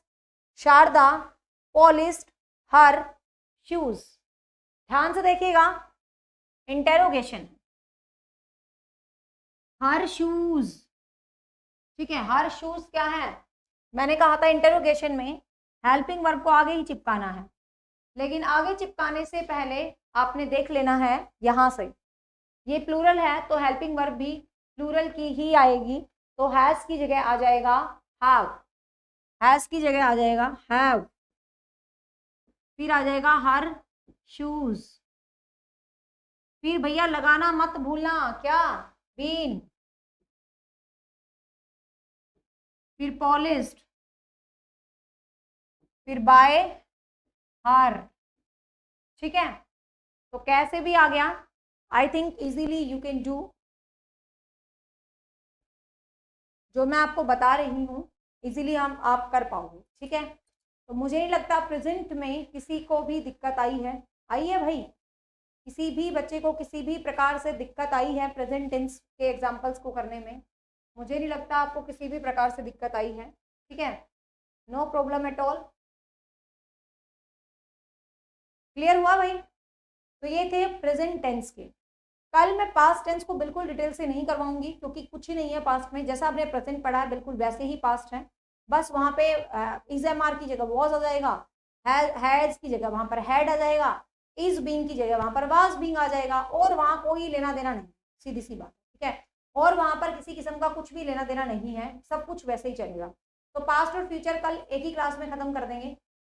Sharda polished her shoes. ध्यान से देखिएगा, इंटेरोगेशन, हर शूज, ठीक है। हर शूज क्या है, मैंने कहा था इंटेरोगेशन में हेल्पिंग वर्ब को आगे ही चिपकाना है, लेकिन आगे चिपकाने से पहले आपने देख लेना है यहां से, ये प्लूरल है तो हेल्पिंग वर्ब भी प्लूरल की ही आएगी, तो हैज की जगह आ जाएगा हैव, हैज की जगह आ जाएगा हैव, फिर आ जाएगा हर शूज, फिर भैया लगाना मत भूलना क्या, बीन, फिर पॉलिश्ड, फिर बाय हर, ठीक है। तो कैसे भी आ गया, I think easily you can do, जो मैं आपको बता रही हूँ इजीली आप कर पाओगे, ठीक है। तो मुझे नहीं लगता प्रेजेंट में किसी को भी दिक्कत आई है, आई है भाई, किसी भी बच्चे को किसी भी प्रकार से दिक्कत आई है प्रेजेंट टेंस के एग्जाम्पल्स को करने में, मुझे नहीं लगता आपको किसी भी प्रकार से दिक्कत आई है, ठीक है, no problem at all. Clear हुआ भाई। तो ये थे प्रेजेंट टेंस के। कल मैं पास्ट टेंस को बिल्कुल डिटेल से नहीं करवाऊंगी क्योंकि कुछ ही नहीं है पास्ट में, जैसा आपने प्रेजेंट पढ़ा है बिल्कुल वैसे ही पास्ट है, बस वहाँ पे इज एम आर की जगह वॉज आ जाएगा, हैज की जगह वहाँ पर हैड आ जाएगा, इज बीइंग की जगह वहाँ पर वाज बीइंग आ जाएगा, और वहाँ कोई लेना देना नहीं, सीधी सी बात, ठीक है। और वहाँ पर किसी किस्म का कुछ भी लेना देना नहीं है, सब कुछ वैसे ही चलेगा। तो पास्ट और फ्यूचर कल एक ही क्लास में खत्म कर देंगे,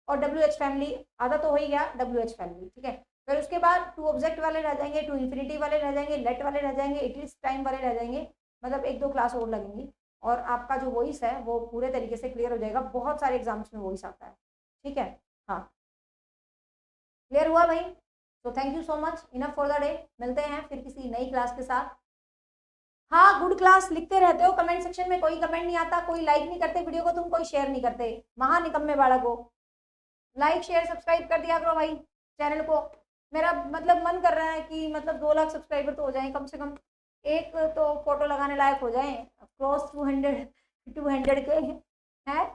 और WH फैमिली आधा तो हो ही गया, WH फैमिली, ठीक है। फिर उसके बाद टू ऑब्जेक्ट वाले रह जाएंगे, टू इन्फिनिटी वाले रह जाएंगे, लेट वाले रह जाएंगे, इट इज टाइम वाले रह जाएंगे, मतलब एक दो क्लास और लगेंगी, और आपका जो वॉइस है वो पूरे तरीके से क्लियर हो जाएगा। बहुत सारे एग्जाम्स में वॉइस आता है, ठीक है। हाँ, क्लियर हुआ भाई। तो thank you so much, enough for the day, मिलते हैं फिर किसी नई क्लास के साथ। हाँ, गुड क्लास लिखते रहते हो कमेंट सेक्शन में, कोई कमेंट नहीं आता, कोई लाइक नहीं करते वीडियो को, तुम कोई शेयर नहीं करते, महानिकम्मे बालक हो। लाइक शेयर सब्सक्राइब कर दिया करो भाई चैनल को। मेरा मतलब मन कर रहा है कि मतलब 2 लाख सब्सक्राइबर तो हो जाएं, कम से कम एक तो फोटो लगाने लायक हो जाएं, क्रॉस 200 के हैं,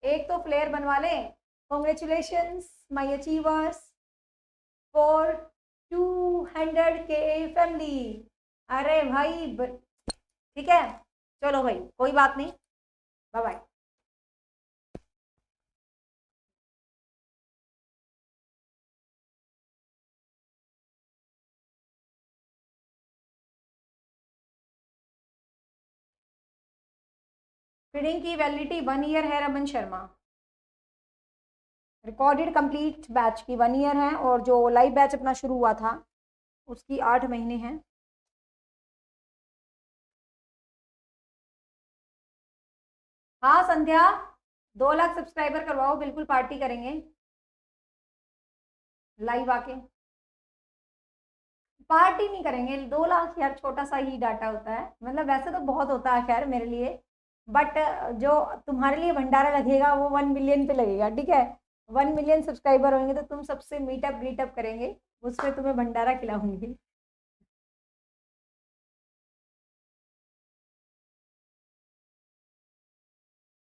एक तो फ्लेयर बनवा लें। कॉन्ग्रेचुलेशंस माय अचीवर्स फॉर 200 के फैमिली। अरे भाई ठीक है, चलो भाई कोई बात नहीं, बाय बाय। फीडिंग की वैलिडिटी 1 ईयर है Raman Sharma, recorded complete batch की 1 ईयर है, और जो लाइव बैच अपना शुरू हुआ था उसकी 8 महीने हैं। हाँ संध्या, 2 लाख सब्सक्राइबर करवाओ, बिल्कुल पार्टी करेंगे लाइव आके। पार्टी नहीं करेंगे, 2 लाख यार छोटा सा ही डाटा होता है, मतलब वैसे तो बहुत होता है खैर मेरे लिए, बट जो तुम्हारे लिए भंडारा लगेगा वो 1 मिलियन पे लगेगा, ठीक है। 1 मिलियन सब्सक्राइबर होंगे तो तुम सबसे मीटअप ग्रीटअप करेंगे, उसमें तुम्हें भंडारा खिलाऊंगी।